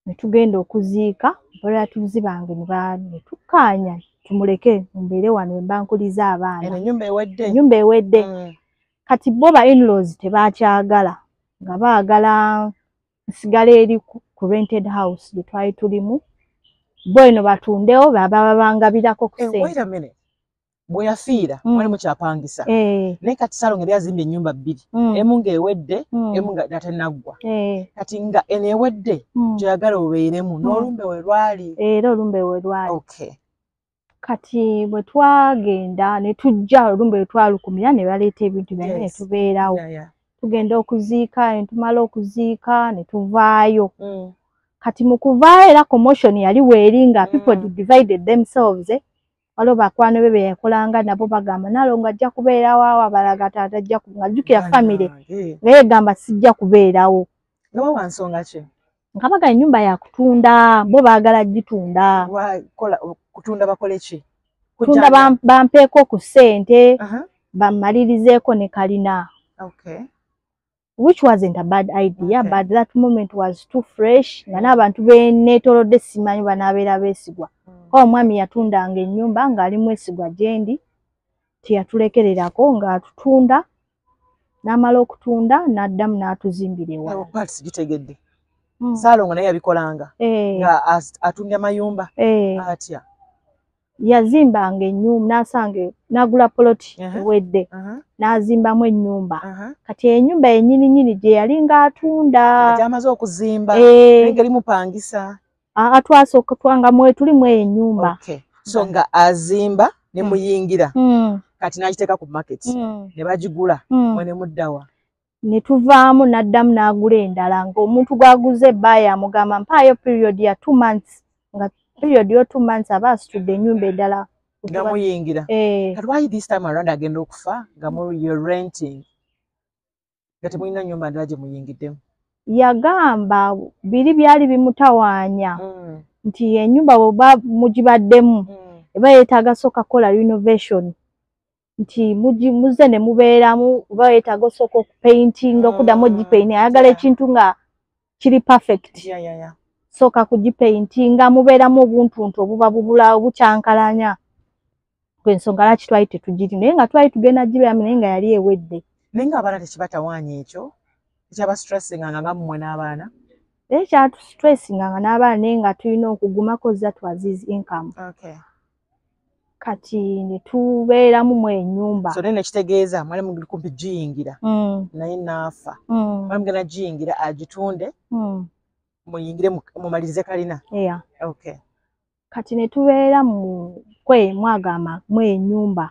Ne tugenda okuziika relatives bange ne tukkaanya tumuleke mbeere wano mba nkuliza abaana. Ennyumba ewedde. Kati bo ba in-laws tebaakyagala nga baagala nsigala eri ku rented house gye twali tulimu. Bo eno batundewo babangabirako ku ssente. Wait a minute. Bwe yafiira mwali mukyapangisa. Naye kati Ssaalongo yali azimbye ennyumba bbiri. Emu ng'ewedde, emu nga tenaggwa. Kati nga eno ewedde gyoyagala obeeremu n'olumbe we lwali. Era olumbe we lwali. Okay. Kati bwe twagenda ne tujja olumbe we twalukumira ne baleeta ebintu byange ne tubeerawo. Tugenda okuziika ne tumala okuziika ne tuvaayo. Kati mu kuvaayo era commotion yali weeri nga people divided themselves. Waliwo bakwano be beyakolanga nabo bagamba Nnaalongo ajja kubeerawo awo abalaga tajja ng'ajjukira family naye gamba sijja kubeerawo. Nga wa nsonga ki? Nga baga ennyumba ya kutunda bo baagala gitunda. Kutunda bakole ki? Kutunda bampeeko ku ssente bammalirizeeko ne kalina. Okay. Which wasn't a bad idea, okay. But that moment was too fresh. Nga n'abantu beneetoolodde simanyi banaabeera beesigwa. Omwami yatundanga ennyumba ng'ali mwesigwa gyendi teyatulekererako ng'atutunda n'amala okutunda n'addamu n'atuzimbira ewala. Parts gitegedde. Ssaalongo naye yabikolanga nga atunda mayumba atya. Yazimbanga ennyumba n'asanga n'agula poloti ewedde n'azimbamu ennyumba. Kati ennyumba yennyini gye yali ng'atunda. Gy'amaze okuzimba engeri mupangisa. Twasooka twanga mwe tuli mu ennyumba. Okay. So nga azimba ne muyingira. Kati n'agiteeka ku market. Ne bagigula mwene muddawa. Ne tuvaamu n'addamu n'agula endala ng'omuntu gw'aguze ebbaayo amugamba mpaayo period ya 2 months. Nga period yo 2 months aba asitudde ennyumba endala. Nga muyingira. Kati why this time around agenda okufa nga you're renting? Kati mulina nnyumba ndala gye muyingiddemu. Yagamba biri byali bimutawaanya nti ennyumba bwe mugibaddemu eba yeetaaga sooka kola renovation nti muze ne mubeeramu oba weetaaga osooka okupaintinga okuddamu ogipainting ayagala ekintu nga kiri perfect sooka kugipaintinga mubeeramu obuntuntu obuba bubula obukyankalanya gw'ensonga lwaki twali tetugiri naye nga twali tugenda gibeeramu naye nga yali ewedde naye ng'abaana tekibatawaanya ekyo ekyaba stressinganga nga mmwe n'abaana naye kyatustressinganga n'abaana naye nga tulina okugumako that was his income kati ne tubeeramu mu ennyumba so naye nekitegeeza mwali mugiri kumpi giyingira naye naafa mwali mugenda giyingira agitunde muyingire mumalirize kalina kati ne tubeera mwagamba mu ennyumba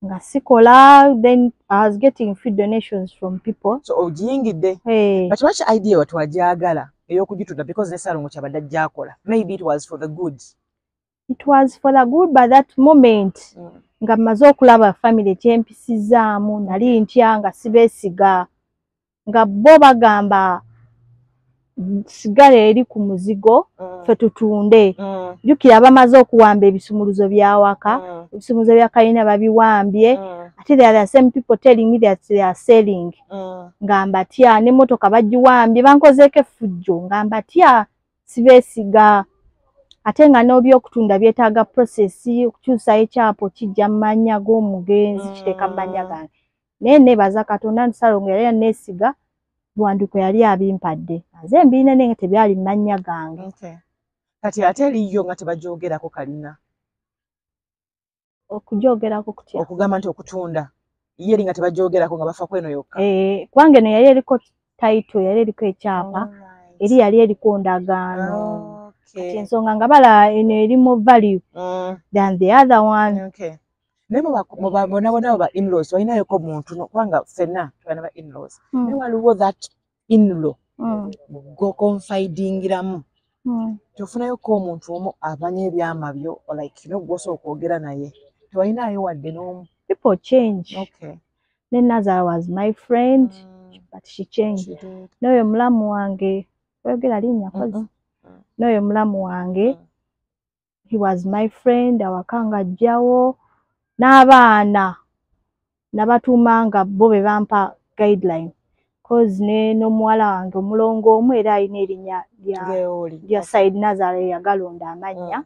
nga sikola then I was getting few donations from people so ogiyingidde kati lwaki idea watu wajagala ey'okugitunda because ne Salongo kyabadde ajjakola maybe it was for the good by that moment nga mmaze okulaba family kyempisizaamu nali ntya nga sibeesiga nga bo bagamba sigala eri ku muzigo fe tutunde jjukira bamaze okuwamba ebisumuluzo byawaka ebisumuluzo bya kalina babiwambye ate there are some people telling me that they are selling ngamba tya n'emmotoka bagiwambye bankozeeko effujjo ngamba tya sibeesiga ate nga n'ebyokutunda byetaaga process okukyusa ekyapo kijja mu mannya g'omugenzi kiteeka mu mannya gange naye neebaza Katonda nti Salongo yali anneesiga biwandiiko yali abimpadde nze mbirina naye nga tebyali mu mannya gange kati ate eriyo nga tebagyogerako kalina okugyogerako kutya okugamba nti okutunda ye eri nga tebagyogerako nga bafa kweno yokka kubanga eno yali eriko title yali eriko ekyapa eri yali eriko ndagaano kati ensonga nga bala eno erimu value than the other one naye bonabona ba in-laws walinayoko omuntu kubanga ffenna tubana ba in-laws naye waliwo that in-law gokonfidingiramu tofunayoko omuntu omu amanya ebyama byo like gwosobola okwogera naye tewalinayo wadde n'omu people change then Nazara was my friend but she changed n'oyo mulamu wange oyogera linnya kozi n'oyo mulamu wange he was my friend awakanga ajjawo n'abaana nabatuumanga bo be bampa guideline cause n'omuwala wange omulongo omu era alina erinnya lya Said Nazara yagalonda amannya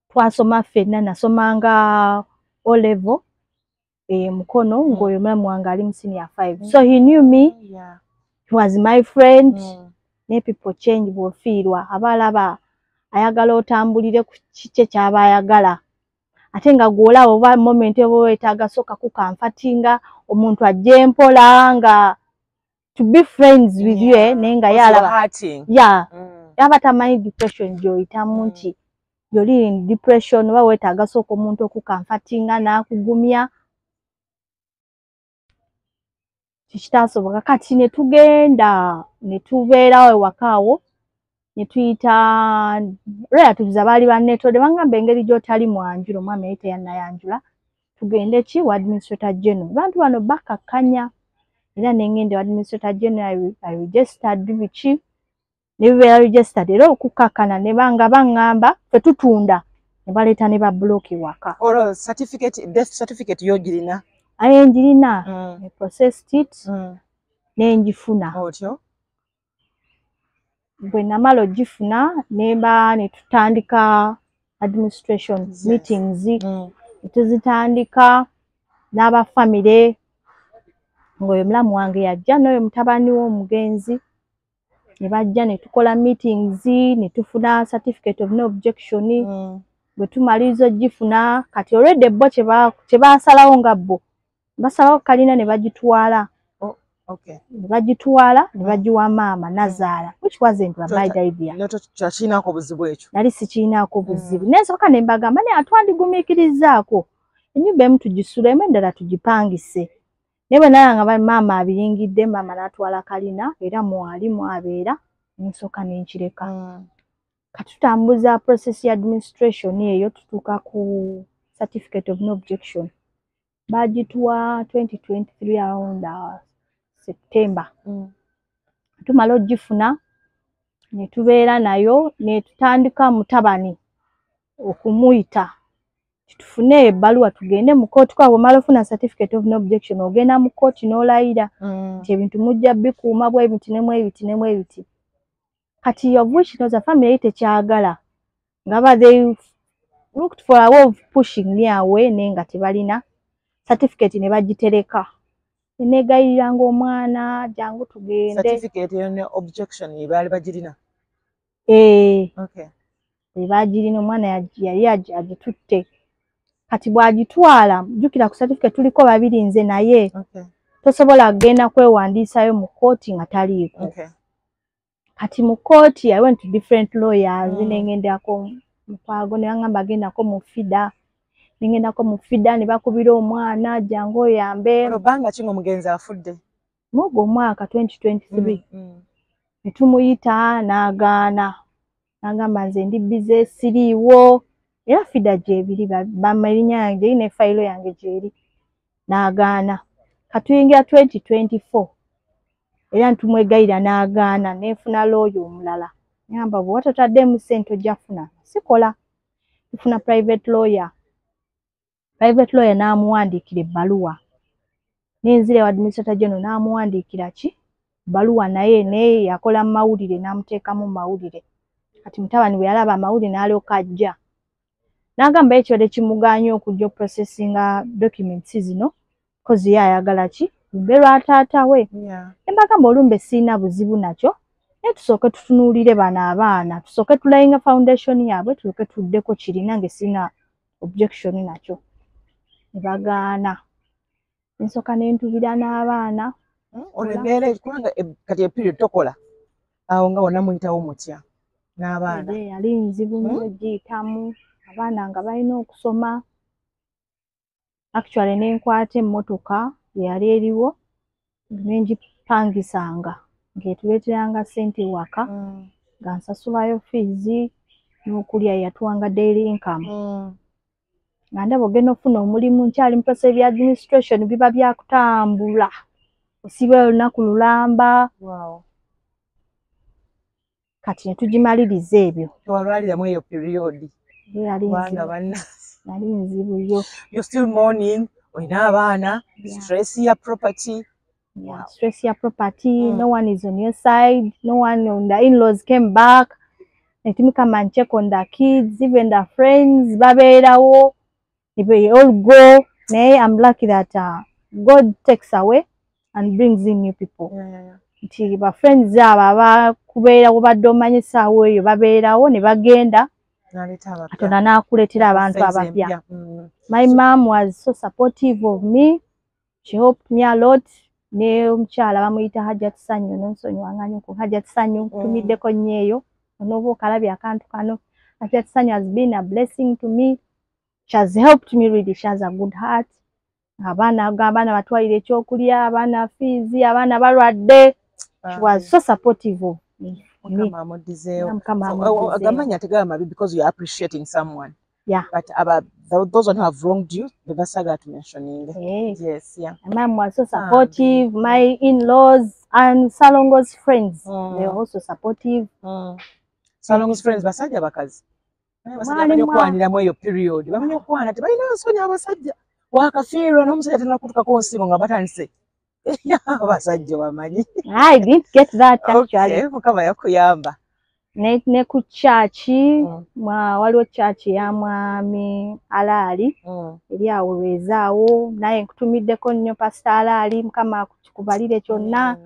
twasoma ffenna nasomanga O level Mukono ng'oyo mulamu wange ali mu senior 5 so he knew me he was my friend ne people change bw'ofiirwa abalaba ayagala otambulire ku kiki kyaba ayagala ate nga gw'olaba oba moment oba weetaaga sooka kukamfatinga omuntu ajje mpola nga to be friends with you naye nga yalaba yaba tamanyi depression gy'oyitamu nti yoli in depression oba weetaaga sooka omuntu okukamfatinga n'akugumya kikitaasoboka kati ne tugenda ne tubeerawo ewakaawo ne tuyita relatives abaali banneetodde bangamba engeri gy'otali mwanjula omwami yali teyannayanjula tugende ki wa administrator general bantu bano bakakkanya era nengende wa administrator general I registered biki ne bibeera registered era okukkakkana ne banga baŋŋamba fe tutunda ne baleeta ne babulooka ewaka death certificate yogirina aye njirina ne processed it nenjifuna otyo bwe namala ogifuna nemba ne tutandika administration meetings ne tuzitandika n'abafamire ng'oyo mulamu wange yajja n'oyo mutabani w'omugenzi ne bajja ne tukola meetings ne tufuna certificate of no objection bwe tumaliriza ogifuna kati already bo kye baasalawo nga bo basalawo kalina ne bagitwala ne bagitwala ne bagiwa maama Nazara which wasn't a bad idea kyakinaako obuzibu ekyo nali sikiinaako buzibu nensooka ne mbagamba naye atwandigumiikirizaako ennyumba emu tugisulemu endala tugipangise naye bwe nalaba nga maama abiyingidde maama n'atwala kalina era mwali mwabeera nensooka nenkireka katutambuza process ya administration eyo tutuuka ku certificate of no objection bagituwa 2023 around September tumala ogifuna ne tubeera nayo ne tutandika mutabani okumuyita tufune ebbaluwa tugende mu kooti kwa bw'omala ofuna certificate of no objection ogenda mu kooti n'olayira nti ebintu mujja bikuuma bwe biti nemu ebiti kati of which knows a family tekyagala ngaba they looked for a way of pushing me away nenga tebalina certificate ne bagitereka negayirira ng'omwana jangu tugende certificate ne objection yebali bagirina okay bagirina omwana yali agitutte kati bwagitwala jukira ku certificate tuliko babiri nze naye tosobola kugenda kwewandiisayo mu kooti nga taliiko kati mu kooti I went to different lawyers nengendako mukwago ne ngamba gendako mu FIDA nengendako mu FIDA ne bakubira omwana jangu oyambe obanga kingo mugenzi afudde mugo mwaka 2023 netumuyita n'agaana n'agamba nze ndi bize siriiwo era FIDA gyebiri bamalinya yange ne fayilo yange gyeri n'agaana katuyingira 2024 era ntumwegayira n'agaana nefuna lawyer omulala ngamba bwe watataddemu ssente ojja kufuna sikola nfuna private lawyer n'amuwandiikira ebbaluwa n'enzire wa administrator general n'amuwandiikira ki bbaluwa naye yakola mu mawulire n'amuteekamu mu mawulire kati mutabani bwe yalaba amawulire n'alyoka ajja n'agamba ekibadde kimuganya okujja okuprocessinga documents zino kozi ye ayagala ki lumbe lwa taata we embagamba olumbe siina buzibu nakyo naye tusooke tutunuulire bano abaana tusooke tulayinga foundation yaabwe tulyoke tuddeko kirina nge siina objection nakyo ne bagaana nsooka ne ntubira n'abaana olwebeera kubanga kati eperiod tokola awo nga wonna muyitawo mutya n'abaana yali nzibu nnyo giyitamu abaana nga balina okusoma actually nenkwata emmotoka yali eriwo nengipangisanga ng'etuleeteranga ssente waka nga nsasulayo fees n'okulya yatuwanga daily income nga ndaba ogenda okufuna omulimu nkyali mu process bya administration biba byakutambula osiba olunaku lulamba kati netugimaliriza ebyo tewalwaliramu eyo period nali nzibu yo you're still mourning olina abaana stress ya property stress ya property no one is on your side no one on the in-laws came back let me come and check on the kids even the friends babeerawo they all go naye I'm lucky that God takes away and brings in new people nti ba friends abo abakubeerawo badde omanyi essaawa eyo babeerawo ne bagenda Katonda n'akuleetera abantu abapya. My mom was so supportive of me. She helped me a lot. Ne omukyala bamuyita Hajjat Sanyu n'onsonyiwanga nnyo ku Hajjat Sanyu ntumiddeko nnyo eyo onooba okalabye akantu kano. Hajjat Sanyu has been a blessing to me. She has helped me really. She has a good heart. Abaana batwalira ekyokulya, abaana fees, abaana balwadde. She was so supportive of me. Agamanya tegama because you are appreciating someone. Yeah. But about those who have wronged you, the Basaga to mentioning. Yes, yeah. My mom was so supportive. My in-laws and Salongo's friends, they were also supportive. Salongo's friends, Basaja Bakazi. Basaja mweyo period. Bamanyo kwana tebalina nsonyi abasajja. Wakafiirwa n'omusajja tenakutuka ku nsingo nga batandise. Abasajja bamanyi. I didn't get that actually. Okay, mukama yakuyamba. Ne ku chachi waliwo chachi ya mwami Alali eri awo lwezaawo naye nkutumiddeko nnyo Pastor Alali mukama kubalire kyonna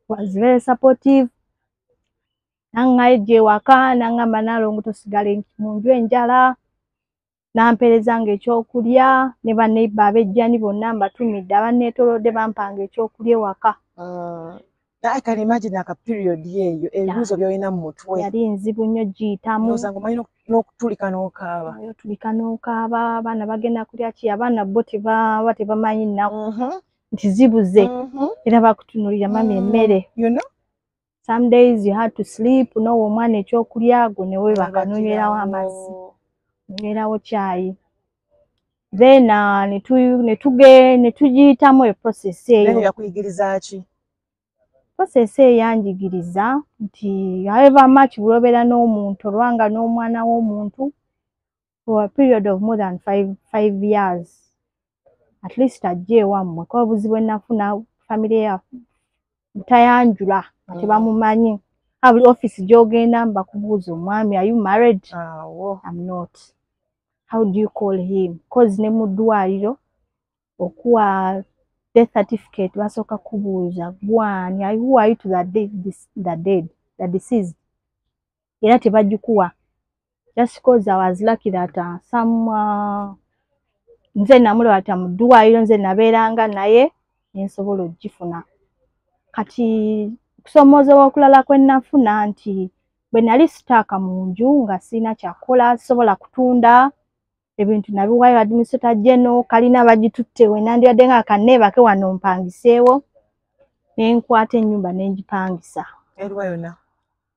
was very supportive nangaye gye waka nangamba nalongo tosigale mu nju enjala nampereza ng'ekyokulya ne baneiba abejjani bonna mbatumidde abanneetolodde bampanga ekyokulya waka. I can imagine like a period yeyo ebibuzo byolina mu mutwe yali nzibu nnyo giyitamu nozanga manyi n'okutulika n'okaaba tulika n'okaaba abaana bagenda kulya ki abaana bo tebamanyi nnaku nti zibuze era bakutunulira mami emmere some days you had to sleep n'owa omwana ekyokulya go ne webaka n'onywerawo amazzi n'onywerawo caayi then ne tugiyitamu eprocess eyo yakuyigiriza ki process eyanjigiriza nti however much bw'obeera n'omuntu olwanga n'omwana w'omuntu for a period of more than 5 years. At least ajje wamwe kwa buzibu nafuna family ya mtayanjula tebamumanyi habuli office jogenda mbakubuza omwami, are you married? I'm not. How do you call him? Cause ne mudwaliro okuwa death certificate basoka kubuza gwani, who are you to the deceased? Era tebajikuwa. Just because I was lucky that some nze namule watamudwaliro nze nabeeranga naye nensobola ogifuna. Kati kusomozebwa okulala kwe nafuna nti bwe nali sitaaka mu nju nga sina kyakola sobola kutunda ebintu nabiwayo administrator general kalina bagitutte we nandibadde nga kaneebake wano mpangiseewo nenkwata ennyumba nenjipangisa. Eriwa yonna?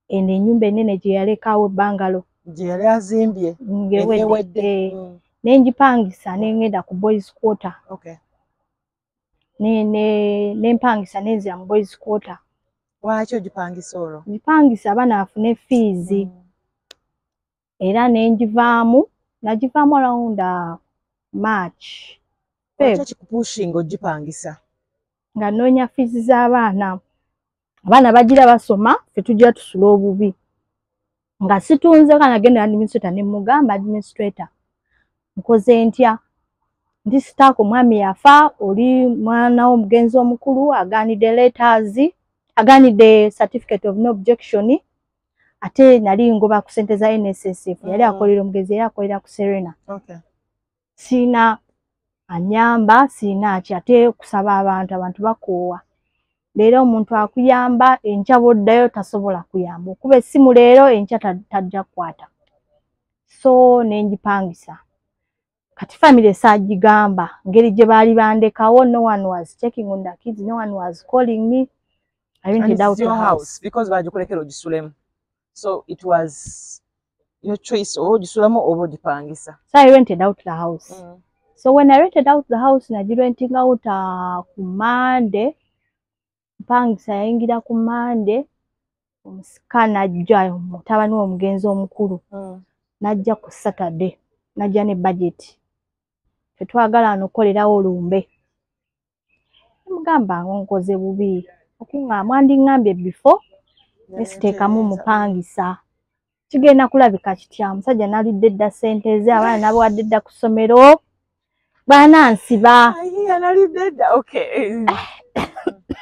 Eno ennyumba enene gye yalekawo ebbangalo gye yali azimbye ngewedde nenjipangisa nengenda ku boys quarter. Okay. Nempangisa nenzira mu boys quarter. Lwaki ogipangisa olwo? Njipangisa abaana bafune fees. Era nenjivaamu najivaamu around March. Lwaki kikupushinga ogipangisa? Nga noonya fees z'abaana. Abaana bagira basoma ffe tujja tusula obubi. Nga situnze kana genda administrator ne mugamba administrator nkoze ntya ndi sitaako mwami yafa oli mwana omugenzi omukulu aganide letters aganide certificate of no objection ate nali ngoba ku sente za NSSF yali akolera omugenzi yali akolera ku Serena. Okay. Sina anyamba sina ate kusaba abantu bakoowa. Leero omuntu akuyamba enkya boddayo tasobola kuyamba okuba essimu leero enkya tajja kukwata. So nenjipangisa. Kati family saagigamba ngeri gye baali bandekawo, no one was checking on the kids, no one was calling me. I rented out the house because bagikulekera ogisulemu. So it was your choice or ogisulamu oba ogipangisa. So I rented out the house. So when I rented out the house nagirenting out ku Monday, mpangisa yayingira ku Monday, omusika najja mutabani w'omugenzi omukulu. Najja ku Saturday, najja ne budget. Tetwagala nokolerawo olumbe. Mugamba nkoze bubi. Okunga mwandingambye before nesiteekamu mupangisa. Kigenda kulabika kitya musajja nalidde dda ssente ze abaana nabo wadde dda ku ssomero. Baana nsiba. Nalidde dda. Okay.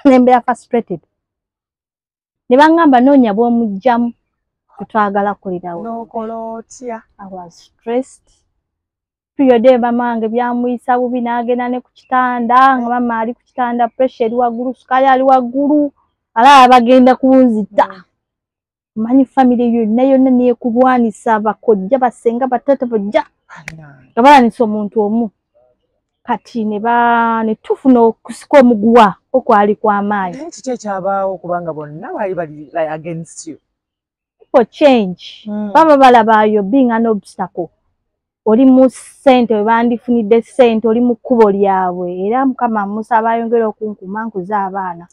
Nembeera frustrated. Ne bangamba noonya bw'omugjamu tetwagala kulirawo. N'okola otya? I was stressed. Period bamange byamuyisa bubi n'agenda ne ku kitanda nga mama ali ku kitanda pressure eri waggulu sukali ali waggulu alaba bagenda kunzita. Manyi family yonna neekubwanisa bakojja basenga batata bajja nga balanisa omuntu omu. Kati ne tufuna okusika omuguwa okwali kw'amaanyi. Kiki ekyabaawo kubanga bonna bali against you? People change. Baba balaba yo being an obstacle. Oli mu ssente we bandifunidde ssente oli mu kkubo lyabwe era Mukama musaba ayongere okunkuma nkuze abaana.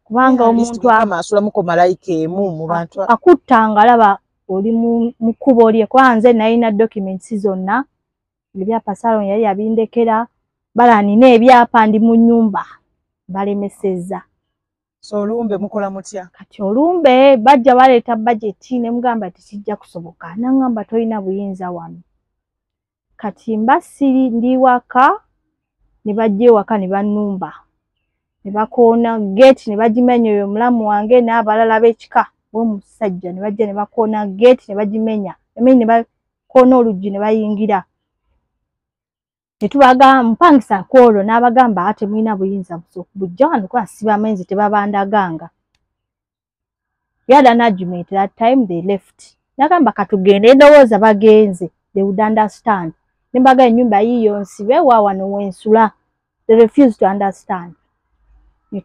Kubanga omuntu asulamuko malayika emu mu bantu akuttanga alaba oli mu kkubo lye. Kuba nze nalina documents zonna ebyapa salon yali yabindekera bala nina ebyapa ndi mu nnyumba balemesezza. So olumbe mukola mutya? Kati olumbe bajja baleeta budget ne mugamba tekijja kusoboka. Nangamba tolina buyinza wano. Kati mbasiri ndi waka ne bajja ewaka ne bannumba. Ne bakoona gate ne bagimenya oyo mulamu wange n'abalala b'ekika b'omusajja ne bajja ne bakoona gate ne bagimenya. Ne bakoona oluggi ne bayingira. Ne tubaga mpangisa kwolwo n'abagamba ate mulina buyinza bujja wano kuba siba amenzi tebabandaganga. We had an argument that time they left. Nagamba katugende ndowooza bagenze. They would understand. Nembaga ennyumba yiyo nsibe wa wano wensula. They refused to understand. Ne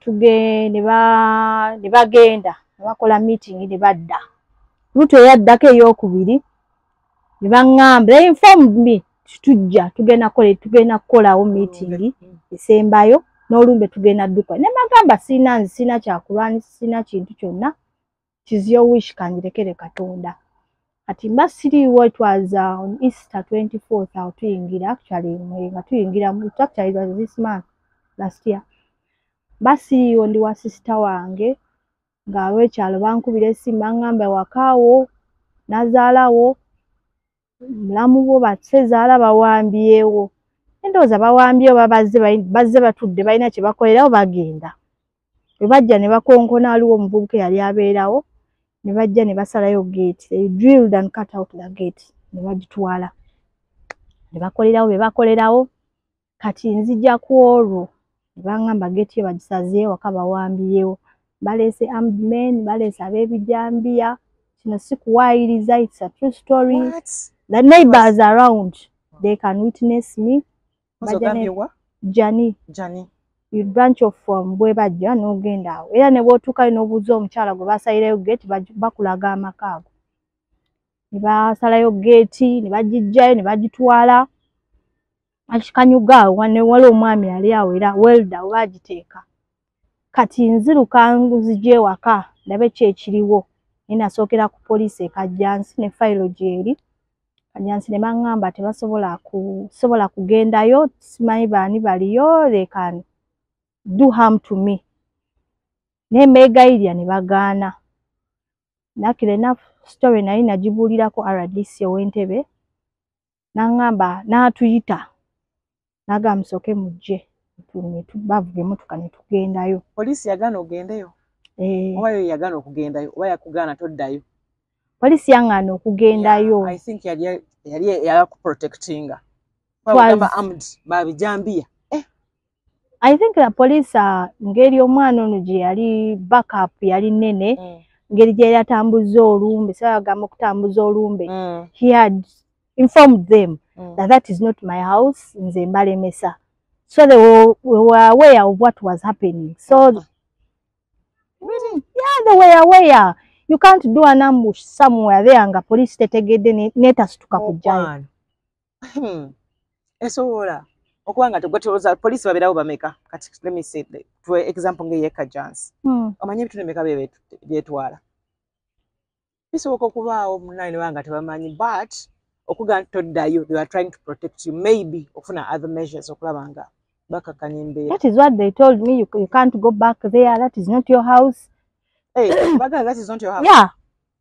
bagenda ne bakola meeting ne badda. Ruto yaddako ey'okubiri ne baŋŋamba they informed me tugenda kukolawo meeting esembayo n'olumbe tugenda dduka. Ne bagamba sina kyakulwanyisa sina kintu kyonna. Kiz your wish kanjirekere Katonda. Kati mbasiriwo, it was on Easter 24th awo tuyingira, actually nga tuyingira actually it was this month last year. Basiriwo ndi wa sister wange nga ab'ekyalo bankubira essimu baŋŋamba wakaawo nazaalawo mulamu bo basezaala bawambyewo. Endowooza bawambyewo bazze batudde balina kye bakolerawo bagenda. Bwe bajja ne bakonkona waliwo omuvubuka eyali abeerawo ne bajja ne basalayo gate. They drilled and cut out the gate. Ne bagitwala. Ne bakolerawo be bakolerawo. Kati nzija ku olwo ne baŋŋamba gate yo bagisazeewo waka bawambyewo. Baleese armed men, baleese ab'ebijambiya. Kino si kuwaayiriza, it's a true story. What? The neighbors around, they can witness me. Jani. You branch of Bwebajja n'ogenda awo. Era ne bw'otuukayo n'obuuza omukyala gwe basalireyo gate bakulaga amaka ago. Ne basalayo gate, ne bagijjayo, ne bagitwala. Akikanyuga awo waliwo omwami yali awo era welda we bagiteeka. Kati nziruka nzija ewaka ndabe ki ekiriwo. Ne nasookera ku poliisi e Kajjansi ne fayiro gy'eri. Kajjansi ne baŋŋamba tebasobola kugendayo, simanyi baani baliyo, they can do harm to me. Ne mbeegayirira ne bagaana. Nakira enough story nali nagibuulirako RDC ow'Entebbe. N'aŋŋamba n'atuyita. N'agamba musooke mujje. Bavuga emmotoka ne tugendayo. Poliisi yagaana ogendeyo? Oba yo yagaana okugendayo oba yakugaana toddayo? Poliisi yaŋŋaana okugendayo. I think yali yakuprotectinga. Bagamba armed babijambiya. I think the police ngeri omwana ono gye yali backup yali nene. Ngeri gye yatambuza olumbe, sagamba okutambuza olumbe. He had informed them that is not my house, nze mbalemesa. So they were aware of what was happening. So really? Yeah, they were aware. You can't do an ambush somewhere there nga police tetegedde netasituka kujjayo. Esobola okubanga tegwetoloza police babeerawo bameka. Kati let me say for example ng'eye Kajjansi. Omanyi ebitundu emeka byetwala. Bisoboka okubaawo munaine wanga tebamanyi, but okugaana toddayo, they were trying to protect you, maybe okufuna other measures okulaba nga bakakanya embeera. That is what they told me. You can't go back there. That is not your house. Hey, that is not your house. Yeah.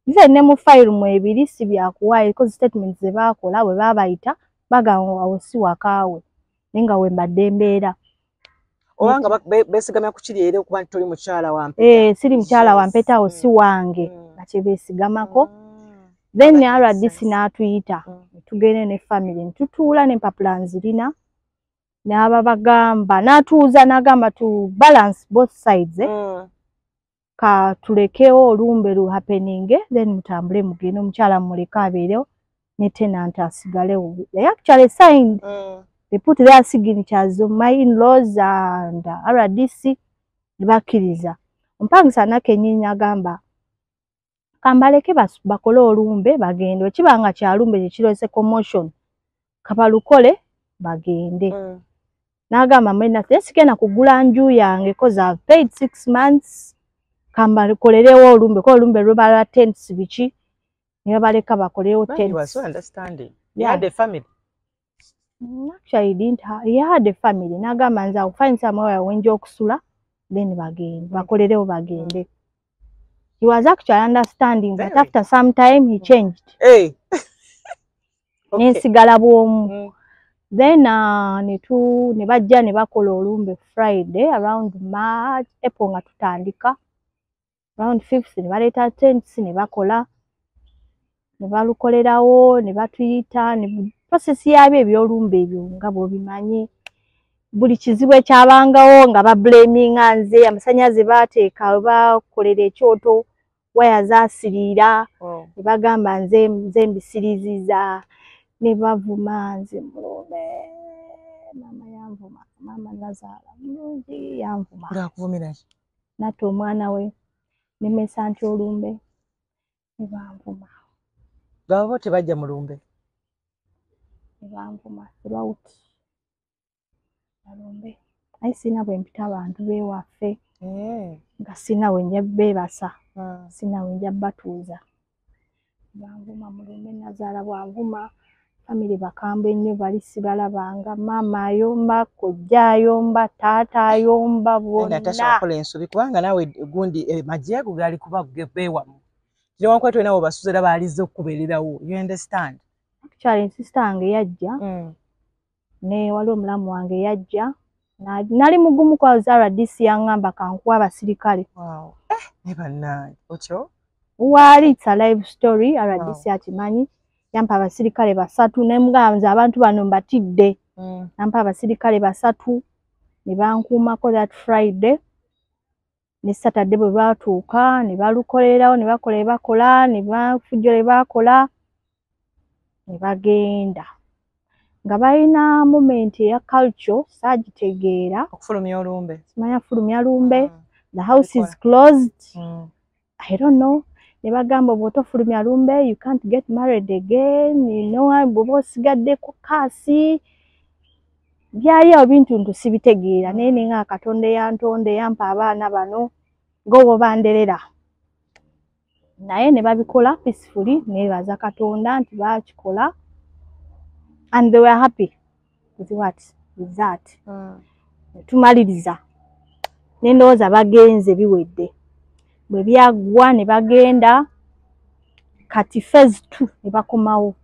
Nze ne mu file mu ebiri si byakuwaayo because statements ze baakola bwe baabayita bagamba awo si wakaawe nenga we mbadde mbeera. Obanga beesigamya ku kiri era okuba toli mukyala wa mpeta. Siri mukyala wa mpeta awo si wange nga kye beesigamako. Then RDC n'atuyita tugende ne family ntutuula n'empapula nzirina n'aba bagamba n'atuuza n'agamba to balance both sides. Ka tulekewo olumbe lu happening, then mutambule mugende omukyala muleka abeerewo ne tenant asigalewo. They actually signed. They put their signatures, my in-laws and RDC bakkiriza. Ompangisa Nakenyinyi agamba kambaleke bakole olumbe bagende. Ekibanga kyalumbe kyekireese commotion kabalukole bagende. N'agamba mwena sigenda kugula nju yange because I've paid 6 months. Kambalikolerewo olumbe ko olumbe lubala tents biki ne baleka bakolewo tents. You were so understanding. You had a family. Actually he had a family. N'agamba nze I'll find somewhere wenja okusula then bagende bakolerewo bagende. He was actually understanding, but after some time he changed. Hey. Okay. Nesigala bwomu. Then ne bajja ne bakola olumbe Friday around March, April nga tutandika. Around 5th ne baleeta tents ne bakola ne balukolerawo ne batuyita ne process yabyo ebyolumbe ebyo nga bw'obimanyi. Buli kizibu ekyabangawo nga bablaminga nze, amasanyaze baateeka bakolera ekyoto, waya zaasiriira, ne bagamba nze mbisiriziza, ne bavuma nze mulumbe. Mama yanvuma, mama nazaala mulungi yanvuma. Olakuvumira ki? Natta omwana we nemesa nti olumbe ne banvuma. Gabo tebajja mulumbe. Ne banvuma throughout. Alumbe. Ayi sina bwe mpita abantu beewaffe. Nga sina we nja beebasa. Sina we nja batuuza. Bwanvuma Mulumbe nazaala Bwanvuma. Family bakambwe nnyo bali sibalabanga. Maama ayomba, kojja ayomba, taata ayomba bonna. Natasha ensobi kubanga nawe gundi majje ago gali kuba beewamu. Newankubadde nawe basuzera baalize okubeererawo. You understand? Actually sister wange yajja. Ne wali omulamu wange yajja. Nali mugumu kwa RDC yangamba kankuwa abasirikale. Wow. Ne bannange. Otyo? Wali it's a live story RDC atimanyi. Yampa abasirikale 3 ne mugamba abantu bano mbatidde. Nampa abasirikale 3 ne bankuumako that Friday. Ne Saturday bwe baatuuka ne balukolerawo ne bakola bakola ne bafujjole bakola ne bagenda. Nga balina moment ya culture sagitegeera okufulumya olumbe. Simanya fulumya lumbe. The house is closed. I don't know. Ne bagamba bw'otofulumya lumbe you can't get married again. You know bw'oba osigadde ku kaasi. Byali ebintu ntusibitegeera naye nga Katonda yantonde yampa abaana bano ngo banderera. Naye ne babikola peacefully nebaza Katonda nti bakikola. And they were happy with what? With that. Tumaliriza. Nendowooza bagenze biwedde. Bwe byagwa ne bagenda kati phase 2 ne bakomawo.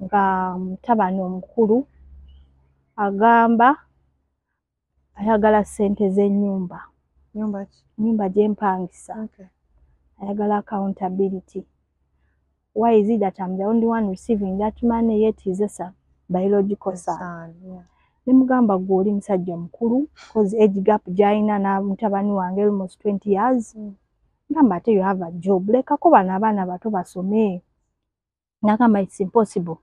Nga mutabani omukulu agamba ayagala ssente z'ennyumba. Nyumba ki? Nyumba gy'empangisa. Okay. Ayagala accountability. Why is it that I'm the only one receiving that money yet is a biological son? Yeah. Nemugamba gw'oli musajja mukulu because age gap gy'alina na mutabani wange almost 20 years. Ngamba ate you have a job. Lekako bano abaana bato basome. Nagamba it's impossible.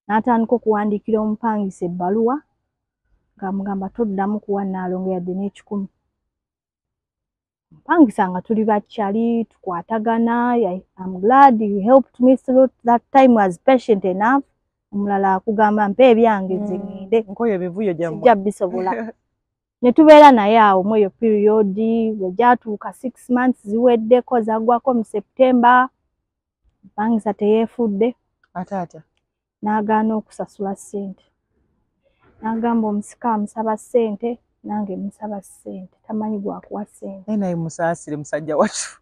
N'atandika okuwandiikira omupangisa ebbaluwa nga mugamba toddamu kuwa Naalongo yadde n'ekikumi. Mpangisa nga tuli bakyali tukwatagana. I'm glad you helped me through that time, was patient enough. Omulala akugamba mpe ebyange nze ngende. Nkoyo ebivuyo gyammwe. Sijja bisobola. Ne tubeera naye awo mu eyo period bwe gyatuuka 6 months ziweddeko zaggwako mu September. Mpangisa teyeefudde. Ataata. N'agaana okusasula ssente. N'agamba omusika amusaba ssente nange musaba ssente. Tamanyi gwakuwa ssente. Naye musaasire musajja wattu.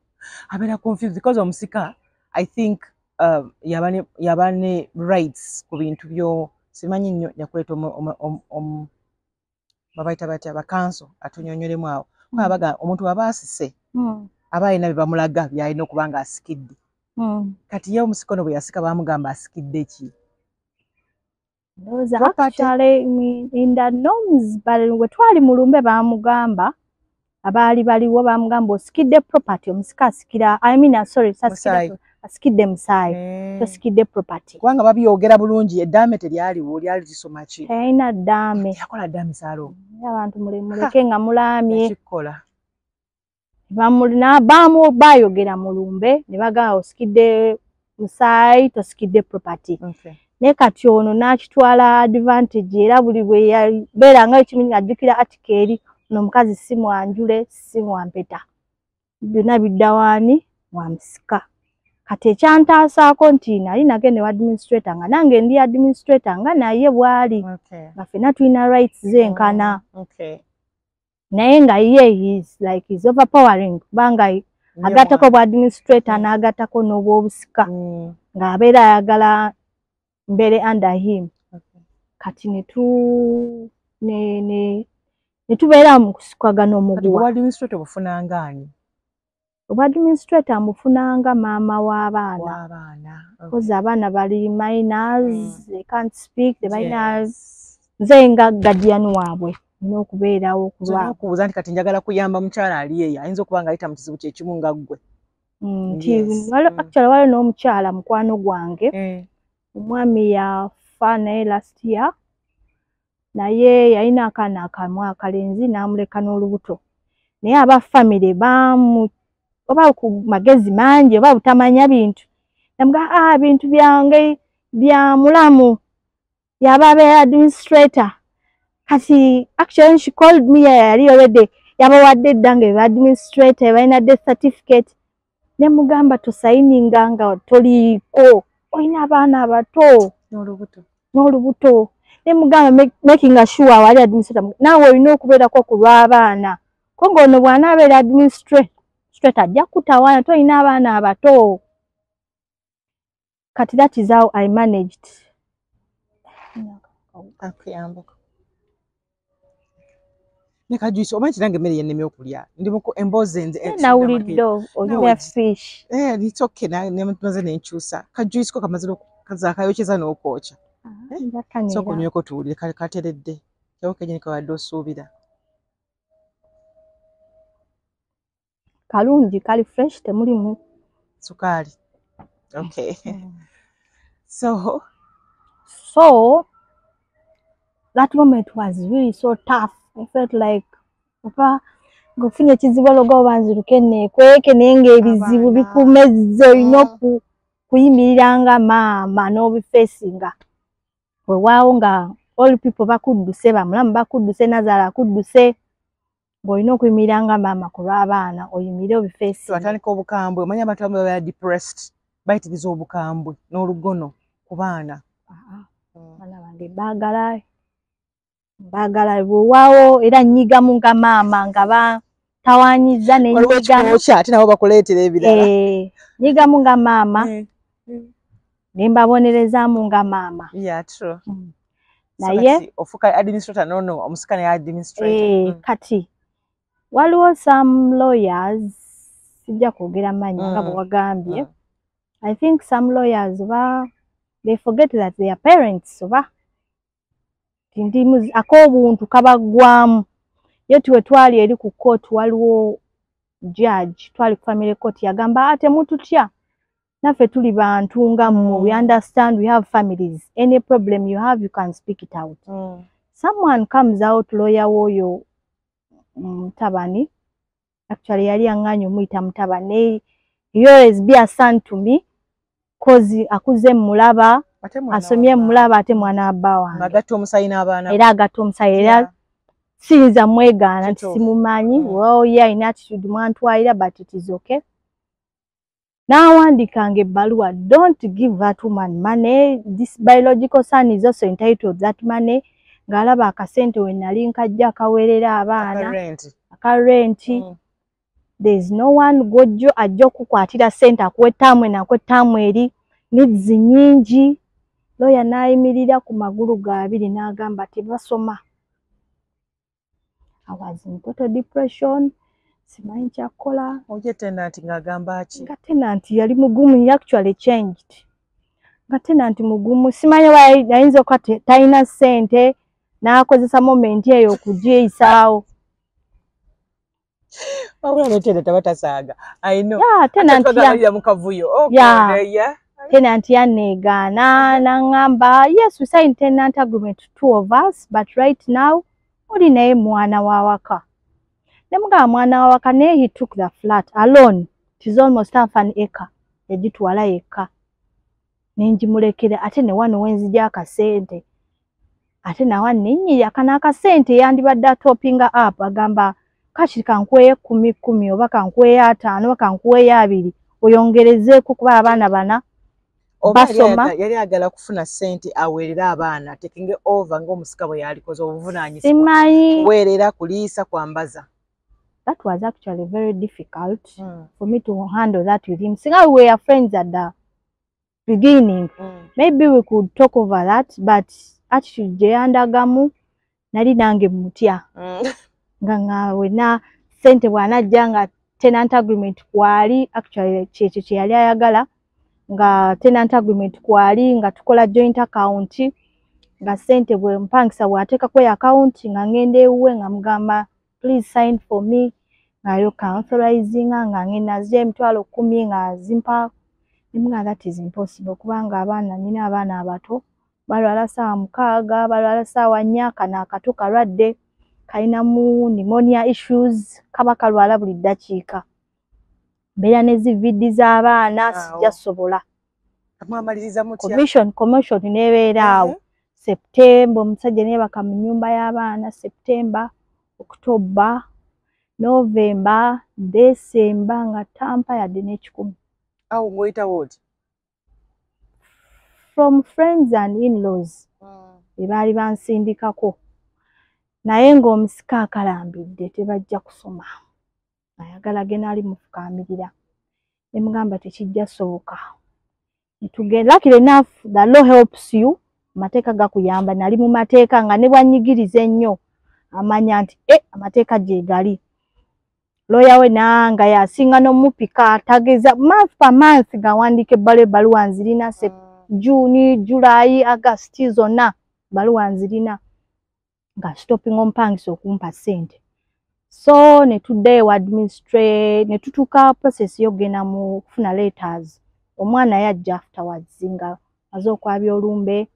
Abeera confused because omusika I think yabane rights ku bintu byo simanyi nnyo nyakuleeta babayita batya bakanso atunyonyolemu awo. Abaga omuntu aba asise aba alina bye bamulaga byalina okuba nga asikidde. Kati ye omusikono bwe yasika bamugamba asikidde ki? Those are actually in the norms, but we twali mulumbe bamugamba abali baliwo bamugamba osikidde property omusika asikira asikidde musaayi tosikidde property. Kubanga babyogera bulungi eddaame teryaliwo lyali lisoma ki? Terina ddaame. Yakola ddaame saalo. Abantu muleke nga mulaamye. Ekikola. Bamulina baamu bayogera mulumbe ne bagamba osikidde musaayi tosikidde property. Okay. Ne kati ono n'akitwala advantage era buli bwe yabeeranga ekiminyi ajjukira atikeri n'omukazi si mwanjule si mwampeta. Byonna bidda waani wamusika. Kati ekyantaasaako nti nali nagende wa administrator nga nange ndi administrator nga naye bwali. Nga ffenna tulina rights zenkana. Naye nga ye is overpowering kubanga agattako bwa administrator n'agattako n'obwobusika ng'abeera ayagala mbere under him. Kati ne tubeera mu kusikwagana omuguwa. Obwa administrator bufunanga ani? Obwa administrator mufunanga maama w'abaana. Because abaana bali minors, they can't speak, they nze nga guardian waabwe n'okubeerawo kulwabo. Okubuuza nti kati njagala kuyamba mukyala ali eyo ayinza okuba nga ayita mu kizibu kye kimu nga ggwe. Actually waliwo n'omukyala mukwano gwange. Omwami yafa naye last year. Naye yalina akaana akamu akalenzi n'amuleka n'olubuto. Naye aba family oba ku magezi mangi oba butamanya bintu. Namuga bintu byange bya mulamu. Yaba be administrator. Kati actually she called me yali already yabawadde edda nga administrator balina death certificate. ne mugamba tusayininga nga toliko olina abaana abato n'olubuto ne mugamba making sure wali administrator naawe olina okubeerako ku lw'abaana ko ng'ono bw'ana abeera administrator ajja kutawaana tolina abaana abato kati that is how I managed. Neka juice omanyi nange mmere yennemi okulya ndi muko emboozi nze nawuliddo olina fish it's okay ne maze nenkyusa ka juice ko kamaze kaza kayokyeza n'okwokya so kunyweko tuwulire kateredde kyoke nyine kawadde osuubira kalungi kali fresh temulimu sukaali. Okay. So that moment was really so tough. I felt like papa ngofunye ekizibu ologa obanziruke neekweke naye ng'ebizibu bikumezze olina kuyimiriranga maama n'obifeesinga weewaawo nga all people bakudduse bamulamu bakudduse Nazara akudduse ng'olina okuyimiriranga maama ku lw'abaana oyimire obifeesinga. Twatandika obukambwe omanyi abantu abamu baba depressed bayitiriza obukambwe n'olugono ku baana. Abaana bange baagala weewaawo era nnyigamu nga maama nga batawaanyiza nenyigamu ate nabo bakuleetera ebirala. Nnyigamu nga maama ne mbabonerezaamu nga maama. Yeah, true. Naye ofuka administrator nono omusika ne administrator. Kati waliwo some lawyers sijja kwogera mannya nga bwe wagambye. I think some lawyers they forget that they are parents oba ak'obuntu kabaggwamu. Ye tuwe twali eri ku court waliwo judge twali ku family court yagamba ate mututya naffe tuli bantu nga mmwe we understand we have families any problem you have you can speak it out. Someone comes out lawyer woyo Mutabani actually yali yanganyo muyita Mutabani he always be a son to me cause akuze mulaba asomye mulaba ate mwana abba wange agatta omusayi n'abaana era agatta omusayi era siyinza mwegaana nti simumanyi well yeah in attitude mwantwalira but it is okay. N'awandikanga ebbaluwa don't give that woman money this biological son is also entitled that money ng'alaba akasente we nali nkajja akaweerera abaana akarenti. There is no one gojjo ajja okukwatira sente akuwa ettaamu enakwo ettaamu eri needs nyingi. Lawyer n'ayimirira ku magulu gaabiri n'agamba tebasoma. I was in total depression. Simanyi kyakola. Oje tenanti ng'agamba ki? Nga tenanti yali mugumu, he actually changed. Nga tenanti mugumu. Simanyi wayinza okuba talina ssente n'akozesa moment eyo okugyeyisaawo. Wabula tenanti abatasaaga. I know. Yeah, tenanti ya mukavuyo. Okay, yeah. Tenant yanegaana n'angamba yes we signed tenant agreement 2 of us but right now oli naye mwana wa waka. Ne mugamba mwana wa waka naye he took the flat alone. It is almost half an acre. Yagitwala yekka. Nenjimulekera ate ne wano wenzija akasente. Ate na wano nennyirya kana akasente yandibadde atopinga up agamba kati kankuweeyo 10 oba kankuweeyo 5 oba kankuweeyo 2 oyongerezeeko kuba abaana bana basoma. Yali agala kufuna sente aweerera abaana taking over ng'omusika bwe yalikoze obuvunaanyizibwa. Simanyi. Kuweerera kuliisa kwambaza. That was actually very difficult for me to handle that with him. Since we were friends at the beginning, maybe we could talk over that, but attitude gye yandagamu nali nange mutya. Nga wena sente bw'anajja nga tenant agreement kwali actually kyekyo kye yali ayagala nga tenant agreement kwali nga tukola joint account nga sente bwe mpangisa bw'ateeka kwe account nga ngenda ewuwe nga mugamba please sign for me nga yo authorizing nga ngenda zya emitwalo 10 nga zimpa nimugamba that is impossible kubanga abaana nina abaana abato balwala ssaawa 6 balwala ssaawa 4 kana akato kalwadde kalinamu pneumonia issues kaba kalwala buli ddakiika mbeera ne zividi z'abaana sijja sobola. Mwamaliriza mutya? Commotion nebeera awo. September omusajja neebaka mu nnyumba y'abaana September October November, December nga tampa yadde n'ekikumi. Awo ngoyita wodi. From friends and in-laws. Bebaali bansindikako. Naye ng'omusika akalambidde tebajja kusoma. Ayagala gena ali mufukaamirira. Ne mugamba tekijja soboka. Netugenda luckily enough the law helps you. Amateeka gakuyamba nali mu mateeka nga ne bwanyigiriza ennyo amanya nti amateeka gye gali. Lawyer we nanga yasinga n'omupika tageza month per month gawandika ebbaluwa nzirina June, July, August zonna baluwa nzirina nga stopping omupangisa okumpa ssente. So netuddeyo administrate netutuuka process yogena mu kufuna letters. Omwana yajja afterwards nga aze okwabya olumbe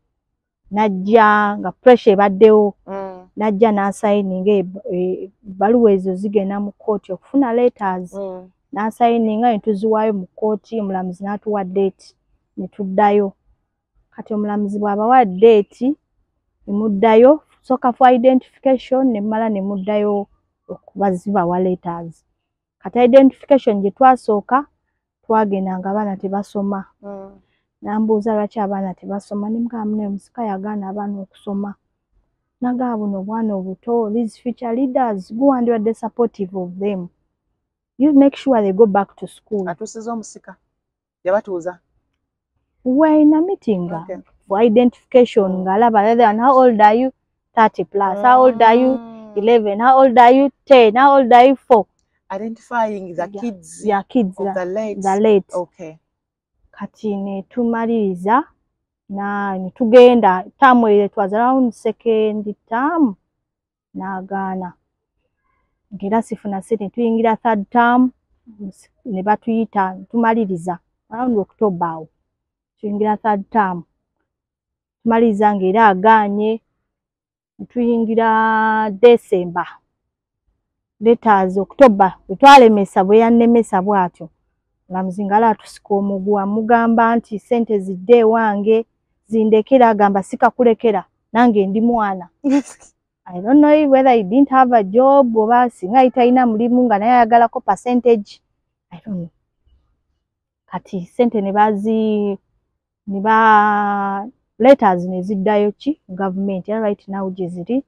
najja nga pressure ebaddewo najja n'asayininga ebbaluwa ezo zigenda mu kkooti okufuna letters n'asayininga ne tuziwaayo mu kkooti omulamuzi n'atuwa date ne tuddayo. Kati omulamuzi bw'abawa date ne muddayo sooka for identification ne mmala ne muddayo okubazibawa letters. Kati identification gye twasooka twagenda nga abaana tebasoma. Nambuuza lwaki abaana tebasoma ne mugamba naye omusika yagaana abaana okusoma. Nagamba buno obwana obuto, these future leaders go and you are supportive of them. You make sure they go back to school. Atuusiza omusika yabatuuza. We're in a meeting for identification. And how old are you? 30 plus. How old are you? 11. How old are you? 10. How old are you? 4. Identifying the kids. Yeah, kids. Of the late. The late. Okay. Kati ne tumaliriza na netugenda term it was around second term nagaana. Ngera sifuna sente tuyingira third term ne batuyita tumaliriza around October. Tuyingira third term. Tumaliriza ngera agaanye tuyingira December. Letters October twalemesa bwe yannemesa bwatyo. Lamzingala tusika omugwa mugamba nti sente zidde wange zindekera agamba sikakulekera nange ndi mwana. I don't know whether he didn't have a job oba singa italina mulimu nga naye ayagalako percentage. I don't know. Kati sente ne ba letters ne ziddayo ki government right now jeziri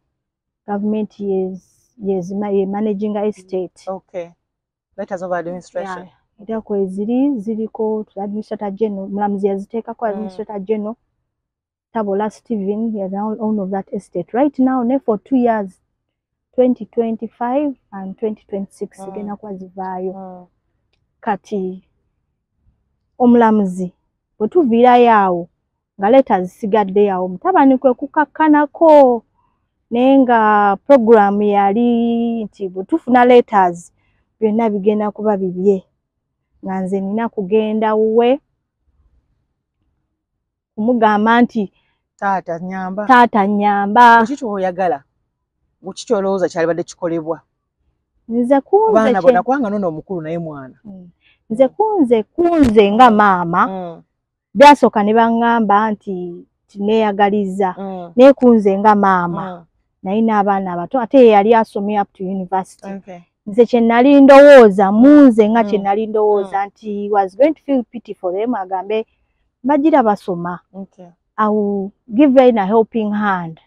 government is managing a estate. Okay. Letters of administration. Yeah. Ita kwa ziriko administrator general mulamuzi yaziteekako administrator general Tabola Stephen he has own of that estate right now ne for 2 years 2025 and 2026 gena kwa zivaayo. Kati omulamuzi bwe tuviira yawo nga letters zisigadde yawo mutabani kwe kukakkanako nenga program yali nti bwe tufuna letters byonna bigenda kuba bibye. Nga nze nina kugenda wuwe kumugamba nti taata nyamba. Kiki oyagala? Kiki olowooza kyalibadde kikolebwa? Nze kunze baana bona kubanga nono omukulu naye mwana. Nze kunze nga maama byasooka ne baŋŋamba nti tineeyagaliza naye kunze nga maama naye n'abaana abato ate yali asomye up to university. Nze kye nali ndowooza munze nga kye nali ndowooza nti was going to feel pity for them agambe bagira basoma. I will give them a helping hand.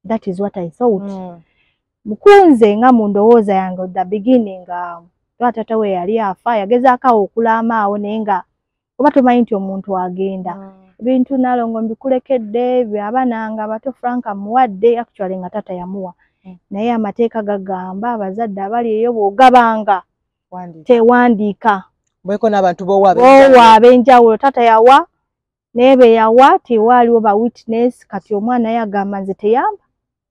That is what I thought. Mukunze nga mu ndowooza yange at the beginning taata we yali afa yagezaako okulaama awo naye nga oba tomanyi nti omuntu agenda. Ebintu nalongo mbikulekedde abaana nga bato Frank amuwadde actually nga taata yamuwa. Naye amateeka gagamba abazadde abali eyo bw'ogabanga tewandiika. Mweko n'abantu b'owa ab'enjawulo taata yawa naye be yawa tewaaliwo ba witness kati omwana yagamba nze teyamba.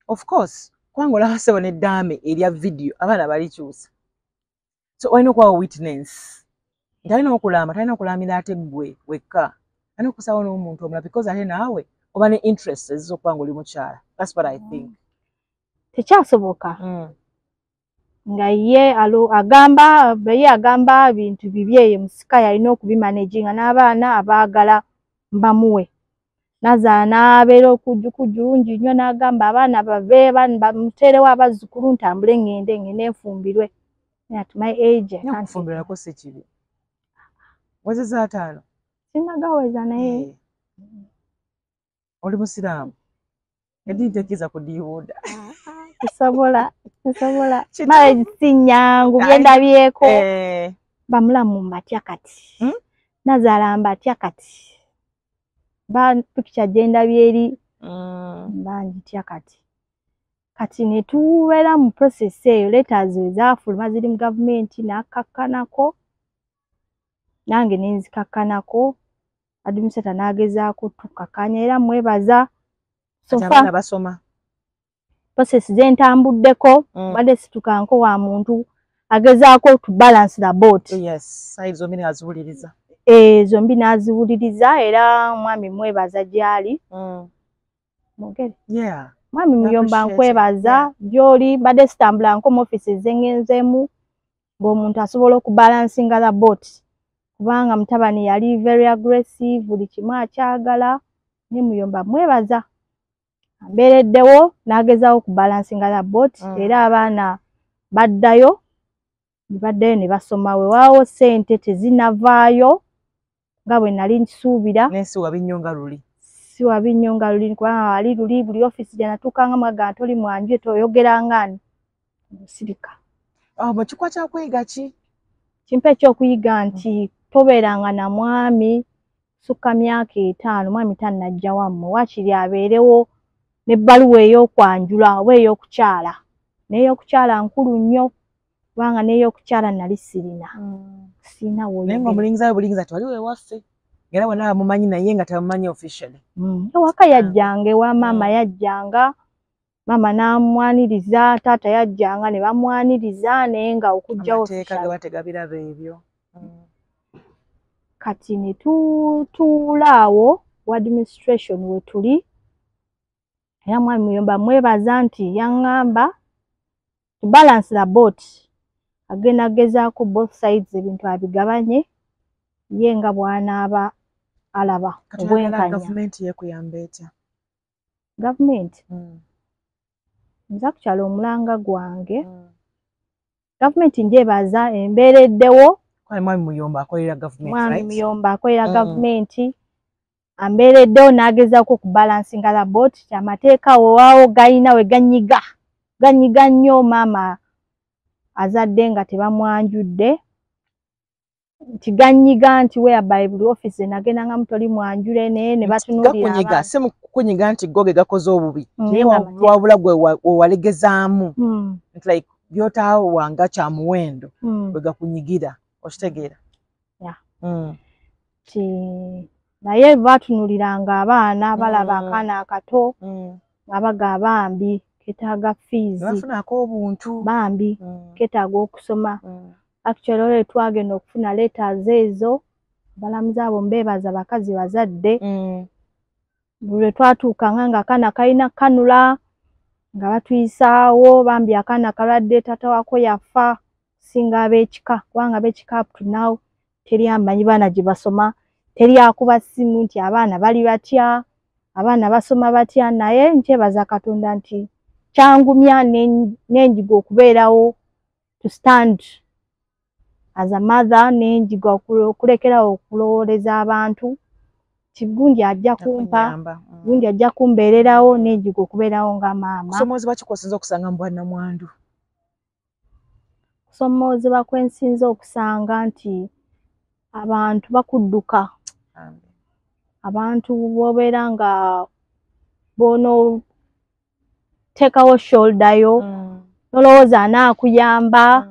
Of course kubanga olaba ssebo n'eddaame erya video abaana balikyusa. So olina okuba witness. Talina okulamba talina okulamira ate ggwe wekka. Talina okusawo n'omuntu omulala because ate naawe oba ne interest ez'okuba ng'oli mukyala. That's what I think. Tekyasoboka. Nga ye agamba bintu bibye musika yalina okubimanaginga n'abaana abaagala mbamuwe. nazaala n'abeera okujjukujjulungi nnyo n'agamba abaana bave bamuteerewo abazzukulu ntambule ngende nfumbirwe. At my age nfumbirako si kibi. Wazeza 5? Sinnagaweza naye. Oli musiraamu? Eddiini tekkiza kudiiwuuda. Kisobola. Marriage si nnyangu byendabyeko. Bamulamu mbatya kati. Nazaala mbatya kati. Picture gyendabye eri mbangitya kati. Kati ne tubeera mu process eyo letters ezaafuluma ziri mu gavumenti n'akakkanako. Nange ne nzikakkanako. Administrator n'agezaako tukakanya era mwebaza. Abaana basoma. Process zentambuddeko badde situkanko wa muntu agezaako to balance the boat. Yes, sides zombi n'aziwuliriza. Zombi n'aziwuliriza era mwami mwebaza gyali. Mogere. Yeah. Mwami muyomba nkwebaza gy'oli badde sitambula nko mu offices zengenzeemu ng'omuntu asobola okubalansinga the boat. Kubanga mutabani yali very aggressive buli kimu akyagala ne muyomba mwebaza. Mbeereddewo n'agezawo okubalansinga the boat era abaana baddayo ne basoma weewaawo ssente tezinavaayo nga bwe nali nkisuubira. Nensi wabinnyonga luli. Si wabinnyonga luli kubanga wali luli buli office gye natuukanga mwaga toli mwanju toyogeranga ani musirika. Mu kikwa kya kuyiga ki? Kimpa ekyokuyiga nti tobeeranga na mwami sukka myaka 5 mwami tannajja wammwe waakiri abeerewo n'ebbaluwa ey'okwanjula oba ey'okukyala. N'ey'okukyala nkulu nnyo kubanga n'ey'okukyala nali sirina. Sirina woyo. Naye ng'omulingizayo bulingiza tewali wewaffe. Era wonna bamumanyi naye nga tebamumanyi officially. Ewaka yajjanga ewa maama yajjanga. Maama n'amwaniriza, taata yajjanga ne bamwaniriza naye nga okujjawo amateeka ge bategabiraba ebyo. Kati ne tutuulaawo wa administration we tuli. Era mwami muyomba mwebaza nti yaŋŋamba to balance the boat. Agenda gezaako both sides ebintu abigabanye ye nga bw'anaaba alaba obwenkanya. Gavumenti yeekuyamba etya? Gavumenti nza kukyala omulanga gwange. Gavumenti njebaza embeereddewo. Mwami muyomba akolera gavumenti. Mwami muyomba akolera gavumenti. Ambeereddewo n'agezaako okubalansinga the boat. Amateeka weewaawo galina we ganyiga nnyo maama azadde nga tebamwanjudde. Nti ganyiga nti whereby buli office nagendanga mutoli mwanjule naye ne batunuulira gakunyiga si mukunyiga nti goge gakoze obubi naye wabula gwe walegezaamu nti like byotaawo wanga kya muwendo bwe gakunyigira okitegeera. Naye batunuuliranga abaana balaba akaana akato nga bagaba bambi ketaaga fees bafunako obuntu bambi ketaaga okusoma. Actually ole twagenda okufuna letters ezo balamuzi abo mbeebaza bakazi bazadde. Bwe twatuukanga nga akaana kalina kanula nga batuyisaawo bambi akaana kalwadde taata wako yafa singa ab'ekika kubanga ab'ekika up to now teri amanyi baana gye basoma teri akuba ssimu nti abaana bali batya abaana basoma batya. Naye nkyebaza Katonda nti kyangumya n'enjiga okubeerawo to stand as a mother n'enjiga okulekerawo okulowooleza abantu gundi ajja kumpa gundi ajja kumbeererawo n'enjiga okubeerawo nga maama. Kusomoozebwa kikosinza okusanga mu bwannamwandu? Kusomoozebwa kwe nsinza okusanga nti abantu bakudduka. Abantu bw'obeera nga bono teekawo shoulder yo nolowooza anaakuyamba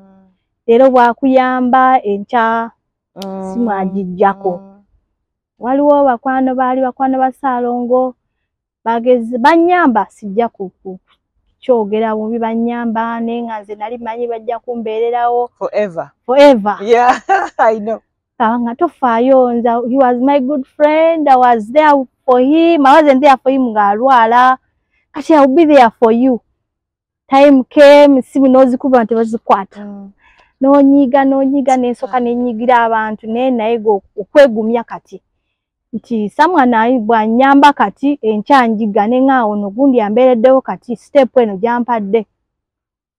leero bw'akuyamba enkya simu agijjako. Waliwo bakwano baali bakwano ba Ssaalongo bagezi bannyamba sijja kyogera bubi bannyamba naye nga nze nali manyi bajja kumbeererawo forever. Yeah, I know. Nga tofaayo he was my good friend. I was there for him. I wasn't there for him ng'alwala. Kati I will be there for you. Time came, simu n'ozikuba nti bazikwata. N'onyiga n'ensooka n'enyigira abantu naye naye okwegumya kati. nti samwana bwanyamba kati enkyanjiga nengaawo nogundi yambeereddewo kati step eno gyampadde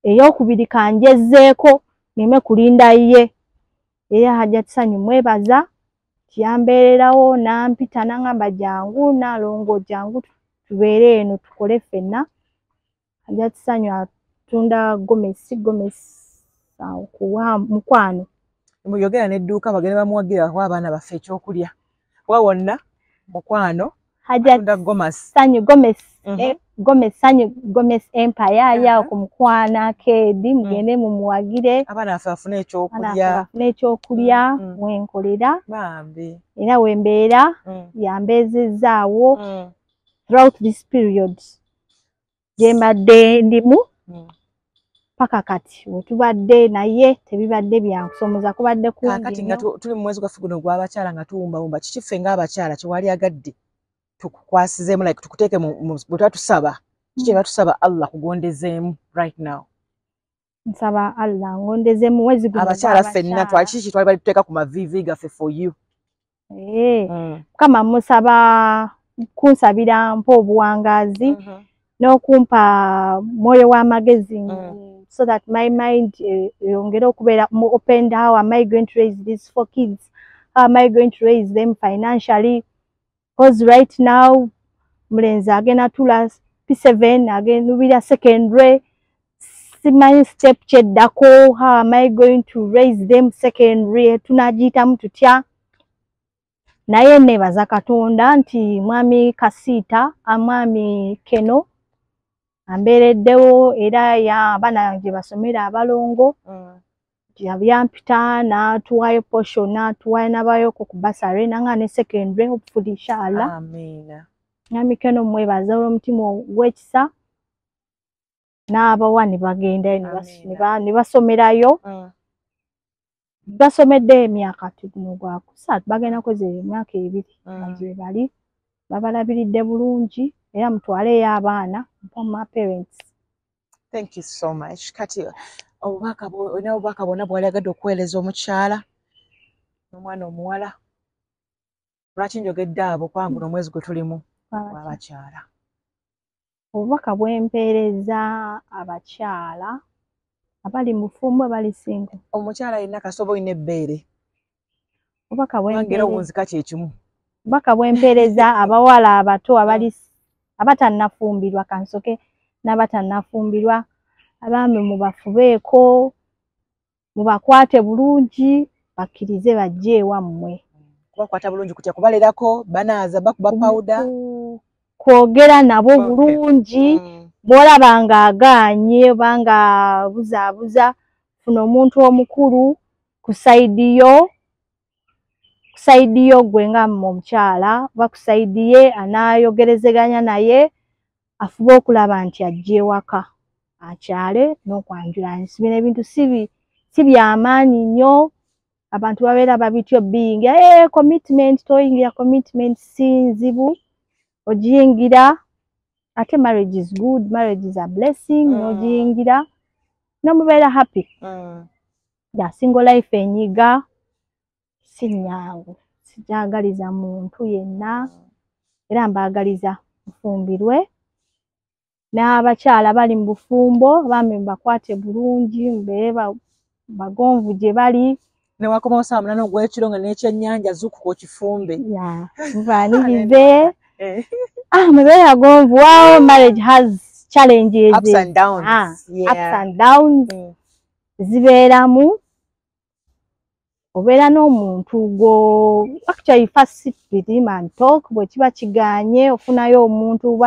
ey'okubiri kanjezeeko neme kulinda ye era Hajjati Ssanyu mwebaza kiyambeererawo nampita nangamba jangu nalongo jangu tubeere eno tukole ffenna. Hajjati Ssanyu atunda gomesi kuwa mukwano muyogera n'edduuka bagenda bamuwagirako abaana baffe ekyokulya wa wonna mukwano atunda Gomesi Ssanyu Gomesi Empire yawo ku Mukwano Arcade mugende mumuwagire abaana baffe bafune ekyokulya wenkolera era wembeera yambeezezaawo throughout this period gyembadde ndimu paka kati wetubadde naye tebibadde byankusomoza kubadde kati nga tuli mu mwezi gwaffe guno gw'abakyala nga tuwumbawumba kiki ffe ng'abakyala kyewali agadde tukukwasizeemu like tukuteeke bwe twatusaba kiki kye batusaba Allah kugondezeemu right now? Nsaba Allah ngondezeemu mwezi guno abakyala ffenna twali kiki twali bali tuteeka ku mavivi gaffe for you. Kama musaba kunsabira mpa obuwangazi n'okumpa mwoyo w'amagezi so that my mind yongere okubeera opened. How am I going to raise these 4 kids? How am I going to raise them financially? Because right now mulenzi agenda tula P7 agenda secondary simanyi step kyeddako. How am I going to raise them secondary? Tunagiyitamu tutya? Naye nebaza Katonda nti mwami Kasiita amwami Keno ambeereddewo era abaana gye basomera abalongo yampita n'atuwayo portion n'atuwayo n'abayoko ku basare nanga ne secondary hopefully inshallah. Amina. Mwami Keno mwebaza olw'omutima w'ekisa n'abawa ne bagenda ne basomerayo. Basomedde emyaka tuno gwa kusatu bagenda kweza emyaka 2 gye bali babalabiridde bulungi era mutwaleyo abaana from my parents. Thank you so much. Kati obubaka bwonna bwali agadde okuweereza omukyala n'omwana omuwala lwaki njogedde abo kubanga guno omwezi gwe tulimu gw'abakyala? Obubaka bwempeereza abakyala abali mufumbo abali singo. Omukyala yenna kasobo olina ebbeere obubaka bwempeereza owunzika kyekimu. Obubaka bwempeereza abawala abato abali abatannafumbirwa kansoke n'abatannafumbirwa abaami mubafubeeko mubakwate bulungi bakkirize bajje ewammwe. Kubakwata bulungi kutya kubalerako banaaza bakuba pawuda kwogera nabo bulungi bw'olaba ng'agaanye oba ng'abuzaabuza funa omuntu omukulu ku sayidi yo gwe nga omukyala oba ku sayidi ye anaayogerezeganya naye afuba okulaba nti ajja ewaka akyale n'okwanjula. Bino ebintu si byamaanyi nnyo abantu babeera babityo biyingira commitment toyingira commitment si nzibu ogiyingira ate marriage is good, marriage is a blessing. N'ogiyingira n'omubeera happy. Ya single life enyiga si nnyangu sikyagaliza muntu yenna era mbaagaliza mufumbirwe n'abakyala bali mu bufumbo abaami mubakwate bulungi mubeere bagonvu gye bali. Newakomawo saa 8 ogw'ekiro nga n'ekyennyanja zukuka okifumbe mubaanirize mubeere bagonvu. Wow, marriage has challenges, ups and downs. Ups and downs zibeeramu. Obeera n'omuntu go actually first sit with him and talk. Bwe kiba kiganye ofunayo omuntu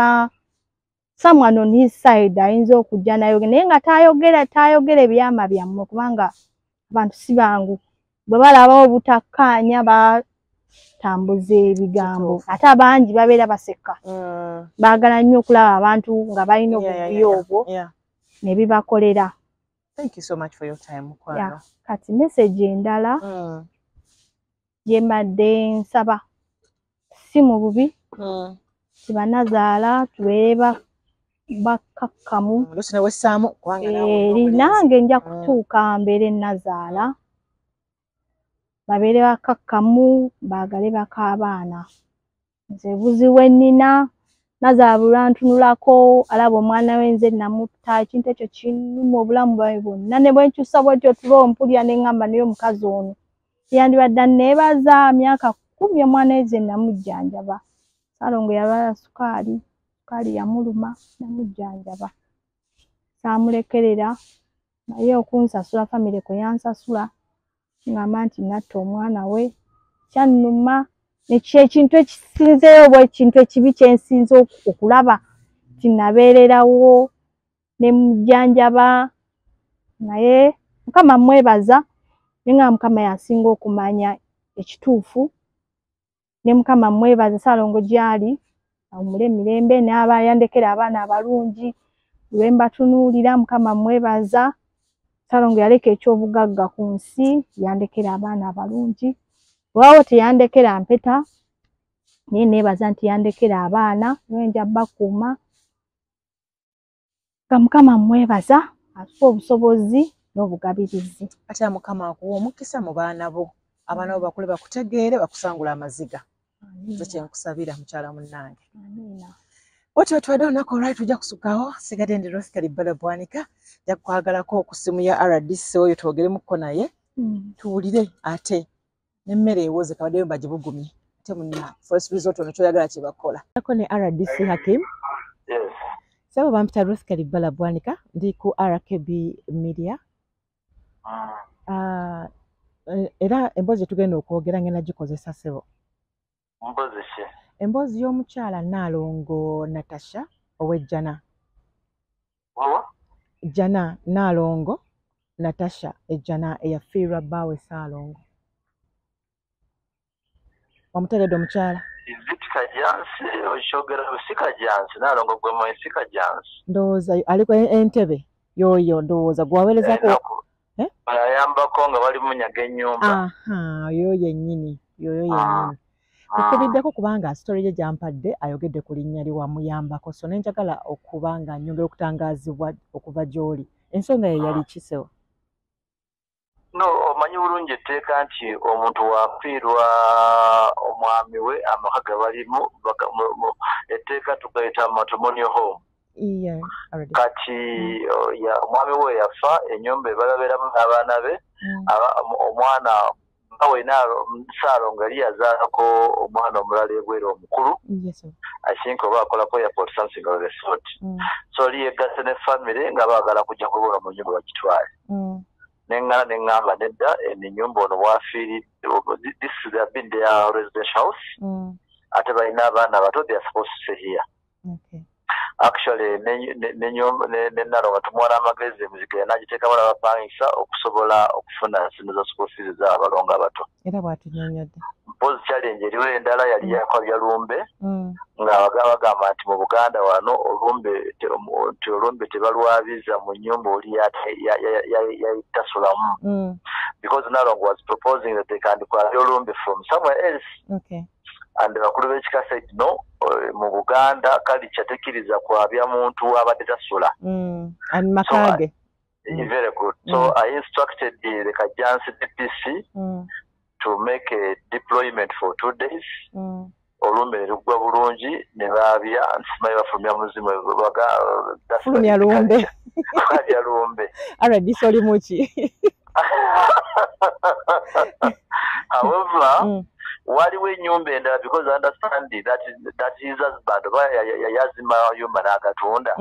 someone on his side ayinza okujja nayo naye nga taayogera ebyama byammwe kubanga abantu si bangu bwe balabawo obutakkaanya batambuza ebigambo ate abangi babeera baseka. Baagala nnyo okulaba abantu nga balina obuvuyo obwo ne bibakolera. Thank you so much for your time mukwano. Kati message endala gye mbadde nsaba si mu bubi tibanazaala tubeere bakakkamu nange nja kutuuka mbeere nazaala babeere bakakkamu baagale bakaabaana nze buziwe nnina nazaabulwa ntunulako alaba omwana we nze namutta ekintu ekyo kinnuma obulamu bwawe bwonna ne bwe nkyusa bwetyo tulo mpulira ne ŋŋamba naye omukazi ono yandibadde anneebaza myaka 10 omwana we nze namujjanjaba Ssaalongo yalwala sukaali yamuluma namujjanjaba saamulekerera naye okunsasula famire kwe yansasula ngamba nti natta omwana we kyannuma ekintu ekisinzeeyo obwo ekintu ekibi kyensinze okulaba tinabeererawo ne mujjanjaba naye Mukama mwebaza naye nga Mukama yasinga okumanya ekituufu ne Mukama mwebaza Ssaalongo gy'ali awumule emirembe n'aba yandekera abaana abalungi lwe mbatunuulira Mukama mwebaza Ssaalongo yaleka ekyobugagga ku nsi yandekera abaana abalungi waawo teyandekera mpeta naye neebaza nti yandekera abaana nwenja bakuuma nga Mukama mwebaza atuwa obusobozi n'obugabirizi ate Mukama akuwa omukisa mu baana bo abaana bo bakule bakutegeere bakusangula amaziga nze kyenkusabira mukyala munnange otyo twadde olunaku olwali tujja kusukawo sigadde ndi Rosi Kalibbala Bwanika ja kukwagalako ku ssimu ya RDC oyo twogeremukko naye tuwulire ate n'emmere ewoze kabaddeyo bagibugumye ate munna Forest Resort ono kyoyagala kye bakola ako ne RDC Hakim. Yes. Sabo bampita Rosi Kalibbala Bwanika ndi ku RKB Media. Era emboozi tugenda okwogera ngenda gikozesa ssebo. Mbozi ki? Emboozi y'omukyala Naalongo Natasha ow'Ejjana. Wawa? Jana Naalongo Natasha Ejjana eyafiirwa bbaawe Ssaalongo. Omutegedde omukyala? Izitika jansi okyogera sika jansi Naalongo gwe mu sika jansi. Ndowooza aliko entebe yoyo ndowooza gwaweerezako. Bayambako nga bali munyaga ennyumba. Yoyo yennyini. Okubiddeko kubanga story gye gyampadde ayogedde ku linnya liwamuyambako so nenjagala okuba nga nnyongera okutangaazibwa okuva gy'oli. Ensonga ye yali kisewa? No, omanyi bulungi etteeka nti omuntu waafiirwa omwami we amaka ge balimu etteeka tugayita matrimonial home. Kati omwami we yafa ennyumba ebalabeeramu n'abaana be omwana awe Ssaalongo yali yazaalako omwana omulala ebweru omukulu asinka oba akolako airport something of the sort. So oli yegasse ne family nga baagala kujja kubona mu nnyumba bagitwale. Nengana nengamba nedda ennyumba ono bwafiiridde this has been their residential house. Ate balina abaana bato they are supposed to stay here. Actually ne Naalongo tumuwala amagezi emizigo n'agiteekamu n'abapangisa okusobola okufuna ssente za school fees z'abalongo abato. Era bw'atunyonyodde. Mpozi challenge eriwo endala yali yakwabya lumbe nga bagamba nti mu Buganda wano olumbe tebalwabiza mu nnyumba oli yayitasulamu. Because Naalongo was proposing that they can kwabya olumbe from somewhere else. And bakulu b'ekika said no, mu Buganda culture tekkiriza kwabya muntu abadde tasula. And makage. Very good. So I instructed the Kajansi DPC to make a deployment for 2 days. Olumbe lugwa bulungi ne baabya nsimaye bafulumya muzimu fulumya lumbe. Fulumya lumbe. RDC oli muki. However, waliwo ennyumba endala because I understand that his husband yazima yumba n'agatunda.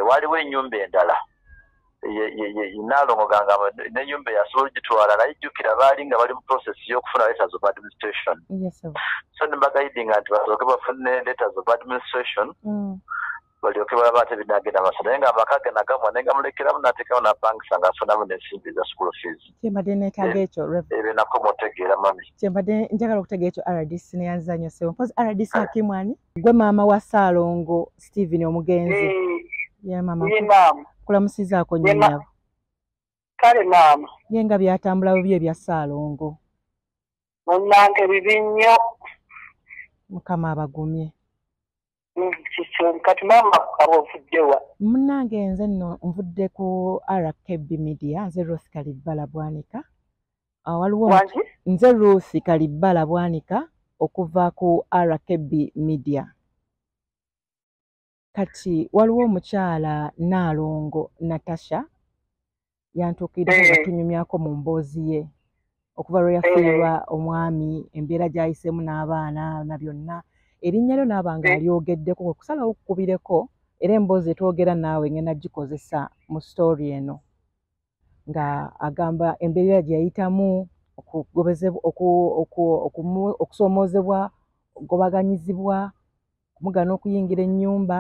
Waliwo ennyumba endala Naalongo gangamba n'ennyumba yasobola ogitwala naye jjukira baali nga bali mu process y'okufuna letters of administration. So ne bagayidinga nti basooke bafune letters of administration balyoke balaba ate binagenda maaso naye nga amaka ge nagamwa ne gamulekeramu n'ateekamu n'apangisa ng'afunamu n'ensimbi za school fees. Kyembadde neetaaga ekyo ebyo nako mutegeera mami. Kyembadde njagala okutegeera ekyo RDC ne yanzanyo ssebo mpozi RDC Hakim ani gwe maama wa Ssaalongo Stephen omugenzi. Ye maama kulamusizaako nnyonyabo. Kale maama. Ye nga byatambula bubi ebya Ssaalongo. Munnange bibi nnyo. Mukama abagumye. Kati maama aba ovuddewa? Munnange nze nno nvudde ku RKB Media nze Rosi Kalibbala Bwanika. Waliwo nze Rosi Kalibbala Bwanika okuva ku RKB Media. Kati waliwo omukyala Naalongo Natasha yantuukiddeko nga tunyumyako mu mboozi ye okuva lwe yafiirwa omwami embeera gy'ayiseemu n'abaana na byonna erinnya lyo naaba nga alyogeddeko okusalawo okukubireko era emboozi etwogera naawe ngenda gikozesa mu story eno nga agamba embeera gye yayitamu okusoomoozebwa okugobaganyizibwa kumugana okuyingira ennyumba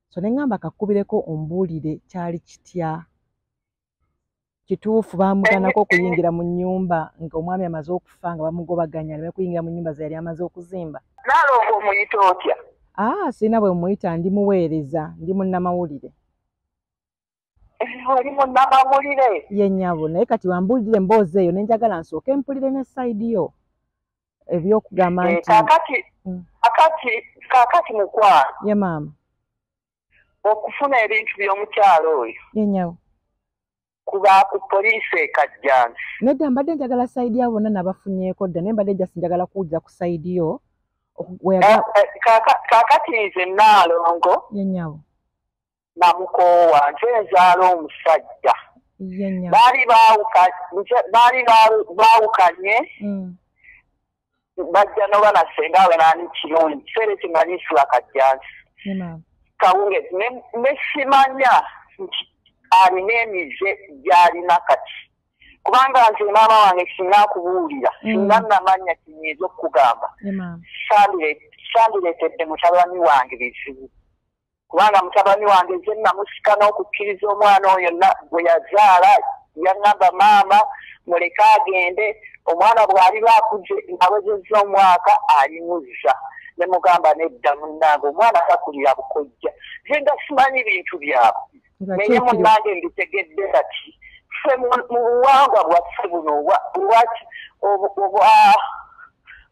so ne ngamba kakubireko ombuulire kyali kitya kituufu baamuganako okuyingira mu nnyumba ng'omwami amaze okufa nga bamugobaganya ne kuyingira mu nnyumba ze yali amaze okuzimba. Naalongo omuyita otya? Sirina bwe muyita ndi muweereza ndi munnamawulire. Oli munnamawulire? Ye nnyabo naye kati wambuulire emboozi eyo ne njagala nsooke mpulire ne sayidi yo ebyokugamba nti kaakati mukwano. Ye maama. Okufuna ebintu by'omukyalo oyo. Ye nnyabo. Kuba ku poliisi ekajjansi. Nedda mbadde njagala sayidi ya bonna nabafunyeeko dda naye mbadde jasi njagala kuwulira ku sayidi yo. Kaakati nze Naalongo. Ye nnyabo. Namukoowa nze nzaala omusajja. Ye nnyabo. Baali baawukanye. Bajja n'oba na ssenga we naani kirungi kiseera ekimanyi nsula kajjansi. Ye maama. Kawungezi ne simanya nti alina emize gy'alina kati kubanga nze maama wange singa kubuulira singa namanya kinyiza okukugamba sandireetedde mutabani wange bizibu kubanga mutabani wange nze namusika n'okukkiriza omwana oyo bwe yazaala yaŋŋamba maama muleke agende omwana bw'ali baakuze nawezezza omwaka alimuzza ne mugamba nedda munnange omwana takulira bukojja nze nga simanyi bintu byabwe naye munnange mbitegedde kati ffe mu buwangwa bwaffe buno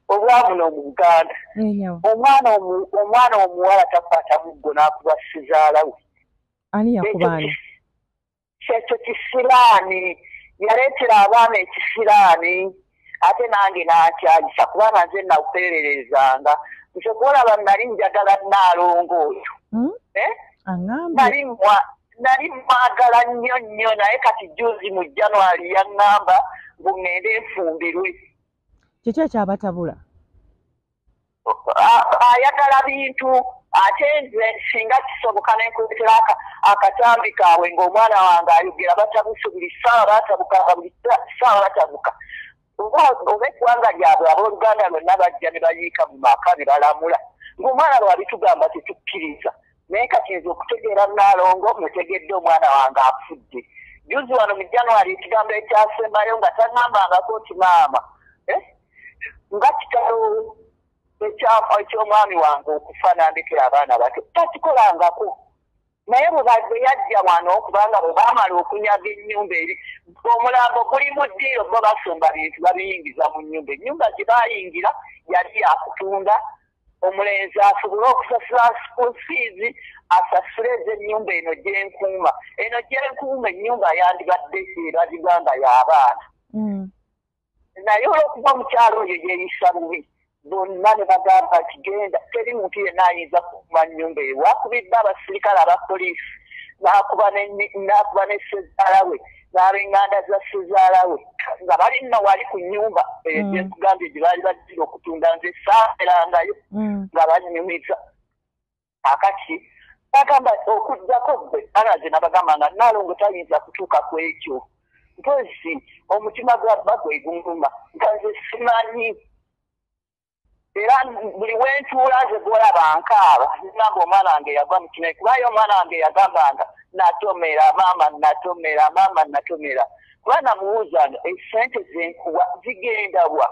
obwa buno mu Buganda omwana omuwala takwata muggo n'akuba sizaala we. Ani yakubaani? Kyekyo kisiraani yaleetera abaana ekisiraani ate nange n'akyayisa kubanga nze nawupererezanga nze kuolaba nali njagala Naalongo oyo nali mwagala nnyo naye kati juzi mu January yaŋŋamba mbu ŋŋende enfumbirwe. Kiki ekyabatabula? Ayagala bintu ate nze singa kisoboka nenkuletera akatambi kaabwe ng'omwana wange ayogera batabuse buli ssaawa batabuka buli ssaawa batabuka oba eggwanga lyabwe abooluganda lwonna bajja ne bayiika mu maka ne balamula ng'omwana lwabitugamba tetukkiriza naye kati nze okutegeera Naalongo mutegedde omwana wange afudde. Juzi wano mu January ekigambo ekyasembayo nga taŋŋambangako nti maama nga kitalo eky'omwami wange okufa nandekera abaana bato takikolangako naye bwe yajja wano kubanga bwe baamala okunyaga ennyumba eri omulambo guli mu ddiiro bo basomba bintu babiyingiza mu nnyumba ennyumba gye baayingira yali yakutunda omulenzi asobole okusasula school fees asasule ennyumba eno gyenkuuma ennyumba yandibadde ebagigamba y'abaana naye olw'okuba omukyalo oyo yeeyisa bubi bonna ne bagamba nti genda teri muntu yenna ayinza kukuuma nnyumba eyo wakubidde abasirikale abapoliisi n'akuba ne ssezaala we n'ab'eŋŋanda za ssezaala we nga bali nno wali ku nnyumba gyekugambye gye baali baddira okutunda nze saaberangayo nga banyumiza akati bagamba okuddako gwe anaze nabagamba nga Naalongo tayinza kutuuka ku ekyo mpozi omutima gwabba gwegunguma nga nze simanyi era buli wentuula nze gwolaba nkaaba namba omwana wange yagwa mu kinayi kubayo omwana wange yagambanga natomera maama natomera kuba namubuuzanga esente zenkuwa zigenda wa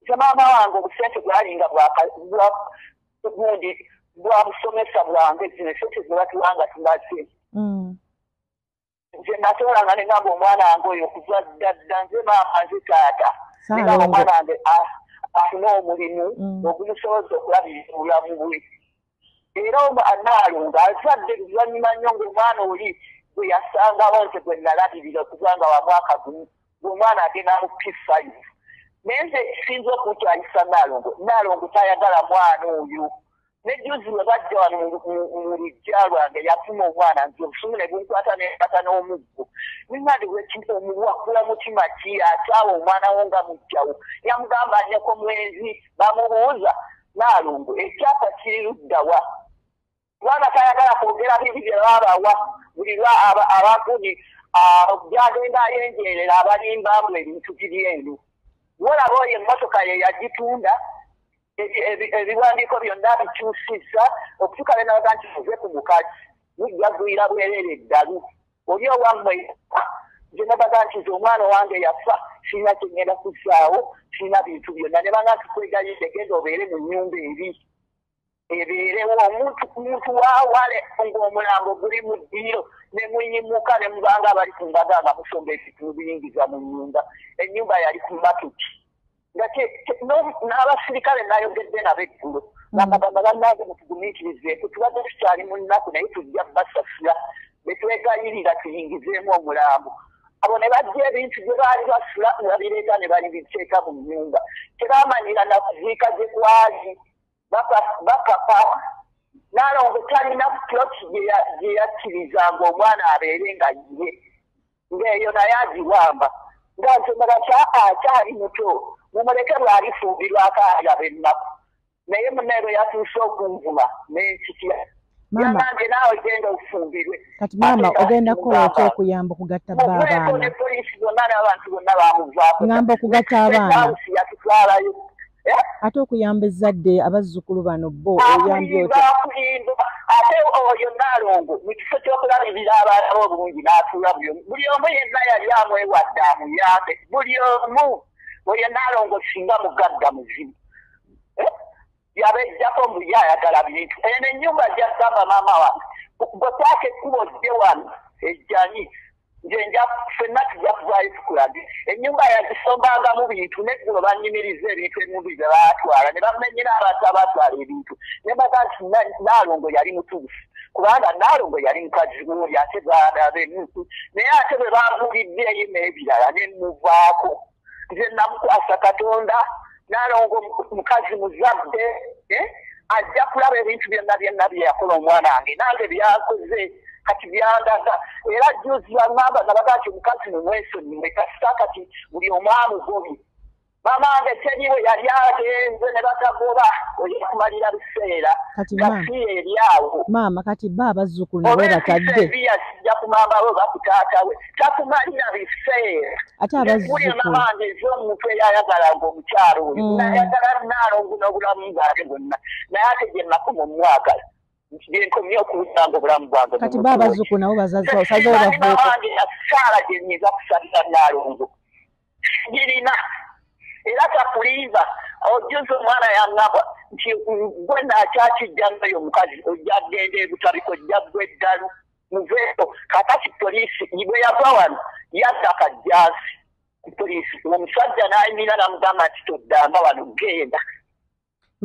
nze maama wange obusente bwalinga gundi bwa busomesa bwange zino esente zebatuwanga tumaze nze natoolanga ne ngamba omwana wange oyo okuva ddadda nze maama nze taata ne ngamba omwana wange afune omulimu ogumusoboza okulabirira obulamu bwe era Naalongo azadde luvannyuma nnyo ng'omwana oli gwe yasangawo nze gwe nalabirira okuva nga wa mwaka gumu ng'omwana agenda mu P5 nenze sinza okutwalisa Nalongo tayagala mwana oyo nejuzi we bajja wano mu lujja lwange yafuna omwana nti obusumu ne bunkwata nenkata n'omuggo ningadi omuwakula mutima ki ataawa omwana wo nga mujjawo yamugamba anyeko mwezi bamubuuza Nalongo ekyapa kiri luddawa kubanga tayagala kwogera bibi bye babawa buli lwa abakuni byagenda ayenjerera abalimbamu ebintu biri eno wolaba oyo emmotoka ye yagitunda ebiwandiiko byonna bikyusisa okutuuka be nabaga nti muve ku mukazi mujja gwira bwerere eddalu oli owammwe gye nabaga nti omwana wange yafa sirina kyengenda kussaawo sirina bintu byonna ne banga nti kwegayidde genda obeere mu nnyumba eri ebeerewo omuntu waawale ng'omulambo guli mu ddiiro ne muyimuka ne mubanga abali ku mbaga nga musomba ebintu biyingiza mu nnyumba ennyumba yali ku matuki nga n'abasirikale nayogedde nabo eggulo bagamba bannange mutugumiikirizeeko tubadde tukyali mu nnaku naye tujja basasula betwegayirira tuyingizeemu omulambo abo ne bajja ebintu bye baali basula ne babireeta ne balibiteeka mu nnyumba tebamanyira nakuziika gye kwali bakapa Nalongo talina ploti gye yakkirizanga omwana abeere nga ye ng'eyo naye agiwamba nga nsomera akyali muto mumuleke lwalifumbirwako alaba ennaku naye muneero yatuuse okunvuma n'enkitya yanange naawe genda ofumbirwe kati maama ogenda kukola ki okuyamba okugatta baabaana ne poliisi bonna n'abantu bonna baamuvaako ngamba okugatta abaana yatutwalayo ate okuyamba ezzadde abazzukulu bano bo oyambye otya ate oyo Nalongo mu kifo ky'okulabirira abaana obulungi n'atuula buli omu yenna yali amwewadde amuyambe buli omu oyo Nalongo singa mugagga muzimu yabejjako muli ayagala bintu eno ennyumba gyagamba maama wange bwetaaka ekkubo dde wano ejjani nje ffenna tujja kuvaayo tukulage ennyumba yagisombangamu bintu neggulo banyimiriza ebintu emmundi bye baatwala ne bamenyera abantu abaatwala ebintu ne baga nti Nalongo yali mutuufu kubanga Nalongo yali mukazi w'oli ate baana be naye ate bwe bamuuliddeeyo n'ebirala ne muvaako nze namukwasa Katonda Nalongo mukazi muzadde ajja kulaba ebintu byonna bye yakola omwana wange nange byakoze kati byandaga era juzi bangamba nabaga nti omukazi mumwesonyiwe kasita kati buli omwamu gobi maama wange teriwe yali agenze ne batagoba oyakumalira biseera kati eri awo maama kati ba abazzukulu nabo batadde kijja kumamba we bakutaatawe takumalira biseera ate abazzukulu maama wange ez'omuntu eyayagala ng'omukyalo oyo nayagala Nalongo n'obulamu bwange bwonna naye ate gye nakuma omwagala nkomye okubusanga obulamu bwange kati ba abazzukulu nabo bazaze obavuuko wange yasaala gye nyiza kusabira Nalongo girina era takulimba ojuzi omwana yaŋŋamba nti gwe naakyakijjangayo omukazi ojja genda ebutabiko ojja gwe eddalu muveeko kakati poliisi bwe yava wano yadda akajjansi poliisi omusajja n'ayimira namugamba nti toddamba wano genda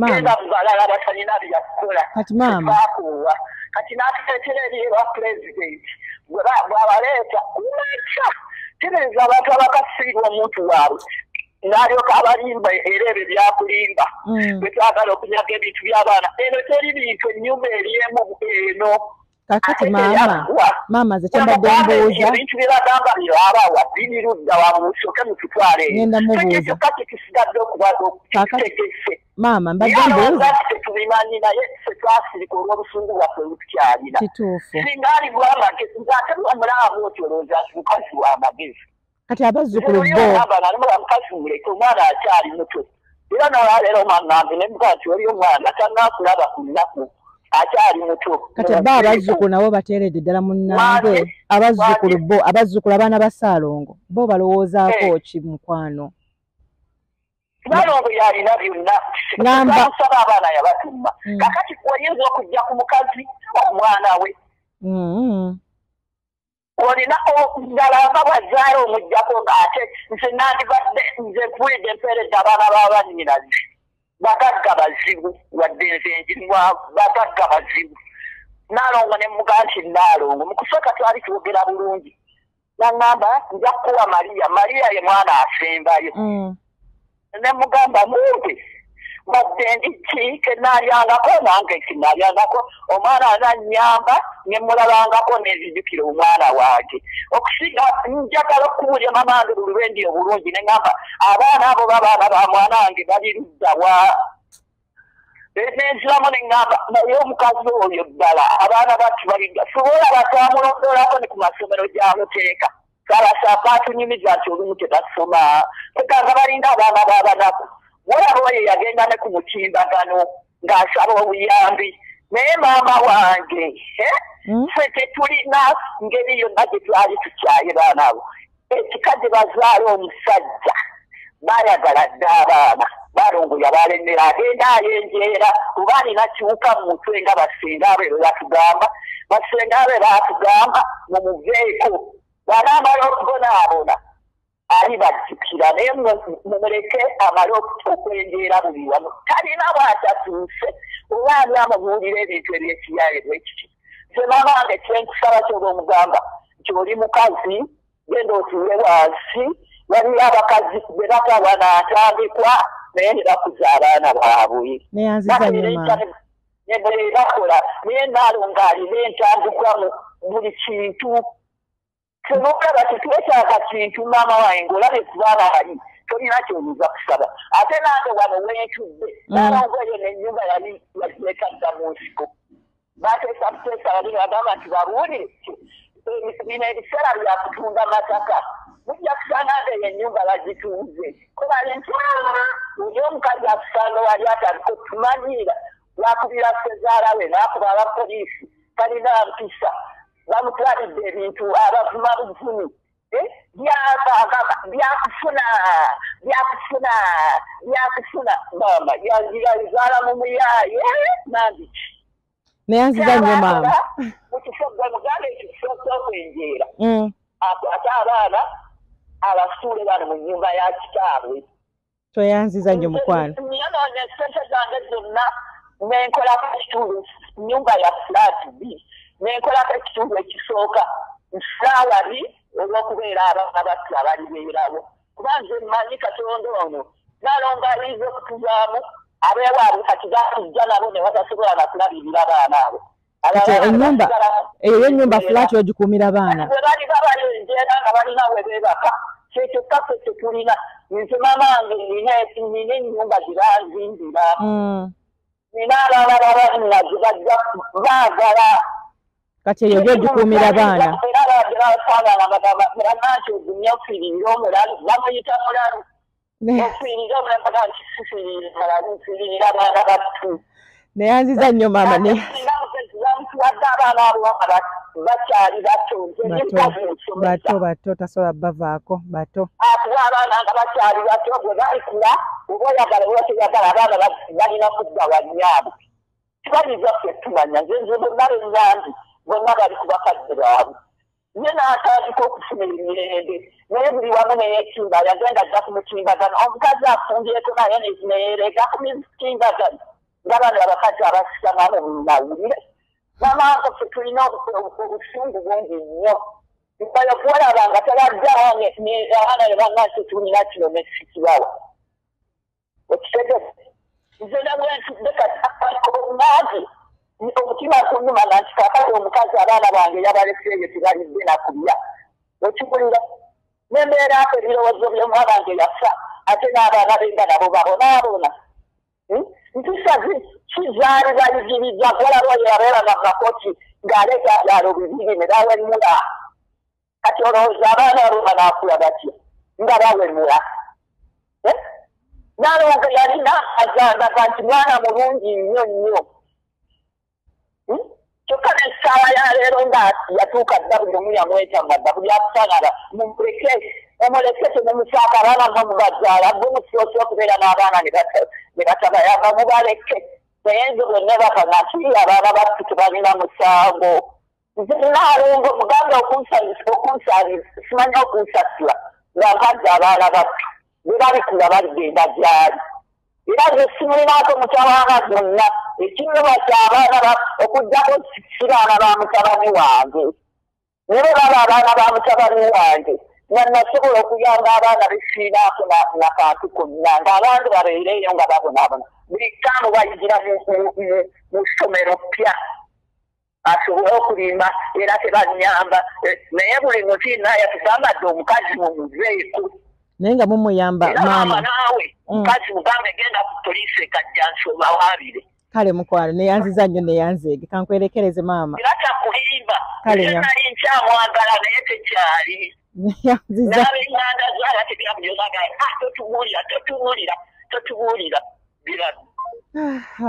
genda mu balala batalina byakukola baakuwa kati n'atuteetera eri ewa pulezidenti bw'abaleeta kumakya tereeza abantu abakasiirwa omuntu waabwe n'alyoka abalimba era ebyo byakulimba bwe twagala okunyaga ebintu by'abaana eno teri bintu ennyumba eriemu eno kakati maama ze kyambadde mbuuza ebintu bye bagamba byabawa biri ludda wamusooke mututwale ngenda mubuuza kyokka tekisigadde okubategese maama mbadde mbuuza tetubimanyi naye ffe twasirika olw'obusungu bwaffe butukyalira kituufu singa ali bw'amagezi nzate omulaamu otyo olowooza nti mukazi w'amagezi kati abazzukulu bo mukazi muleke omwana akyali muto era nolwaleero maŋŋambe ne mugaa nti oli omwana tanaakulaba ku nnaku akyali muto kati ba abazzukulu nabo bateeredde ddala munnange abazzukulu bo abazzukulu abaana ba Ssaalongo bo balowoozaako ki mukwano Nalongo yalina byonna nsaba abaana yabatumba kakati oyinza okujja ku mukazi omwana we olina ngalamba bwazaala omujjako ng'ate nze nandibadde nze mpulidde mpeeredde abaana b'abannyinazi bagagga bazibu wadde nze bagagga bazibu Nalongo ne mugaa nti Nalongo mu kusooka twali twogera bulungi naŋŋamba nja kukuwa Mariya ye mwana asembayo ne mugamba mumpe badde ndiki kenalyangako nange kinalyangako omwana ananyamba ne mulabangako nezijukira omwana wange okusiga njagala okubuulya mamange lulwendi obulungi ne ngamba abaana abo babaana ba mwanange bali luddawa nenziramu ne ngamba naye omukazi oyo ddala abaana batu balidda sobola batamulondolako ne ku masomero gyamuteeka salasaka atunyumiza nti olumu tebasoma tekanga balinga abaana b'abanaku olaba oyo yagenda ne ku mutimbagano ng'asaba obuyambi naye maama wange ffe tetulina ngeri yonna gye twali tukyaye baana abo ekika gye bazaala omusajja baayagala dde abaana balongoya balemmera agenda ayenjeera kuba alina kiwuka mu mutwe nga basenga abe batugamba basenga abe batugamba mumuveeko banaamala okubonaabona ali bajjukira naye mumuleke amale okwenjeera buli wamu talina bwatatuuse oba ani amubuulira ebintu ebyekiyaye bwekiti nze mamange kyenkusaba kyoba omugamba nti oli mukazi genda otuule wansi waliyo abakazi be batawa naatandikwa naye ne bakuza abaana baabwe ne bakola naye naalonga alina entandikwa mu buli kintu temukulaba tetwetaaga kintu maama wange ng'olabe ku baana bali tolina kyoyinza kusaba ate nange wano weetudde naalongoyo n'ennyumba yali yagirekadda mu nsiko bateesa buteesa bali bagamba nti babuulire bino ebiseera bya kutunda mataka mujja kusanga ngeyo ennyumba bagitunze kubali nti oli omukazi akusanga wali ataliko tumanyiira lwakubira sezaala we n'akuba abapoliisi talina mpisa bamutwalidde ebintu abavuma buvumi byakufuna maama yazaala mu muyaaye nambiki neyanziza nnyo maama mukifo gwe muganda ekifo ky'okwenjeera akwate abaana abasuule bano mu nnyumba ya kitaabwe toyanziza nnyo mukwano nyonoonye sente zange zonna nenkolako ekitundu nnyumba ya flat b nenkolako ekitundu ekisooka nsaalari olw'okubeera abaana batu abalibeerawo kuba nze mmanyi katonda ono nalonga ayinza okutuvaamu abeewaabwe kati gatujja nabo ne batasobola nakulabirira baana abo ennyumba eyo ennyumba flat ogikuumira baana bwe bali babayenjeera nga balina we beebaka kyekyokka ffe tetulina nze mamange nina ennyumba zibanzimbira nina abaana babanna gye bajja baagala kati eyo gyogikuumira baana era babadde basaagala bagamba murananki ogumya ofiirira omulalu bamuyita mulalu ofiirira omulalu baga nti sifiirira mulalu nfiirira abaana battu neyanziza nnyo maama bamutuwadde abaana abo bakyali bato tasobola bavaako bato atuwa abaana nga bakyali bato bwe balikula oba oyagala oba toyagala abaana balina kudda wannyaabwe tibaliza ffe tumanya nze bonna bennambi bonna bali ku bakadde baabwe ye n'atandika okufuna emirembe naye buli wamu neyetimba yagenda ajja ku mutimbagano omukazi afumbyeko naye neyereega ku mitimbagano ng'abaana abakazi abasitamamu nawulire mamange ffe tulina obusungu bungi nnyo oyo kuwalaba nga tabaddawo abaana ne bannansi tulina kino nekikibawa okitegese nze nabwentudde kati omutima kunnuma nanti kakati omukazi abaana bange yabaleseeyo tebalidde nakulya okigulira nembeerako ebirowoozo by'omwana wange yafa ate n'abaana benga nabo babonaabona mpisa kizaali bayigiriza golaba oyo yabeera na makoti ng'aleeta byalo bibiri ne bawemula kati olowooza abaana abo banaakula batya nga bawemula nalonga yalina azandaga nti mwana mulungi nnyo nnyo kyokka n'essaawa ya leero nga yatuuka dda buli omu yamwetamwadda buli akusanala mumuleke omuleke temumusaaka abaana mwe mubazaala gwe musoose okubeera n'abaana ne batabayamba mubaleke naye nze bonna bakanati abaana battu tebalina musango nze naalonga omuganda okunsaalira simanya okunsasula nga mpadde abaana battu bwe balikula baligenda gyali era nze simulinaako mutabaana gonna ekinyuma ky'abaana okugjako sibaana ba mutabani wange naye baba abaana ba mutabani wange nasobola okuyamba abaana besiinaako nakantu konna ng'abantu babeereeyo nga babonaabona buli kaamu bayigira mu ssomero ppya asobole okulimba era tebanyamba naye buli muti naye tugammadde omukazi mumuzeeku naye nga mumuyamba maama naawe mukazi mugambe genda ku poliisi ekajja nsobawaabire kale mukwano neyanziza nnyo neyanzeege kankwerekereze maama era kyakulimba nali nkyamwagala naye tekyali n'ab'enganda zaala tebyabulyonaga totubuulira birabi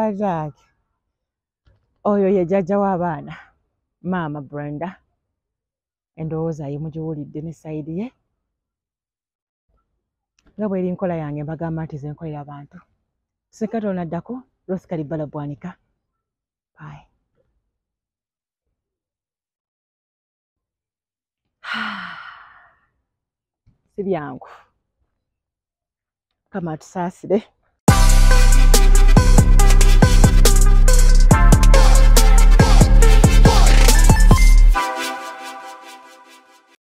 azaki oyo ye jjajja w'abaana maama Brenda endowooza ye mugiwulidde ne sayidi ye nga bw'eri nkola yange mbagamba nti ze nkolera abantu Sekatona addako Rosikali Balabwanika bye. Si byangu kama tusaasire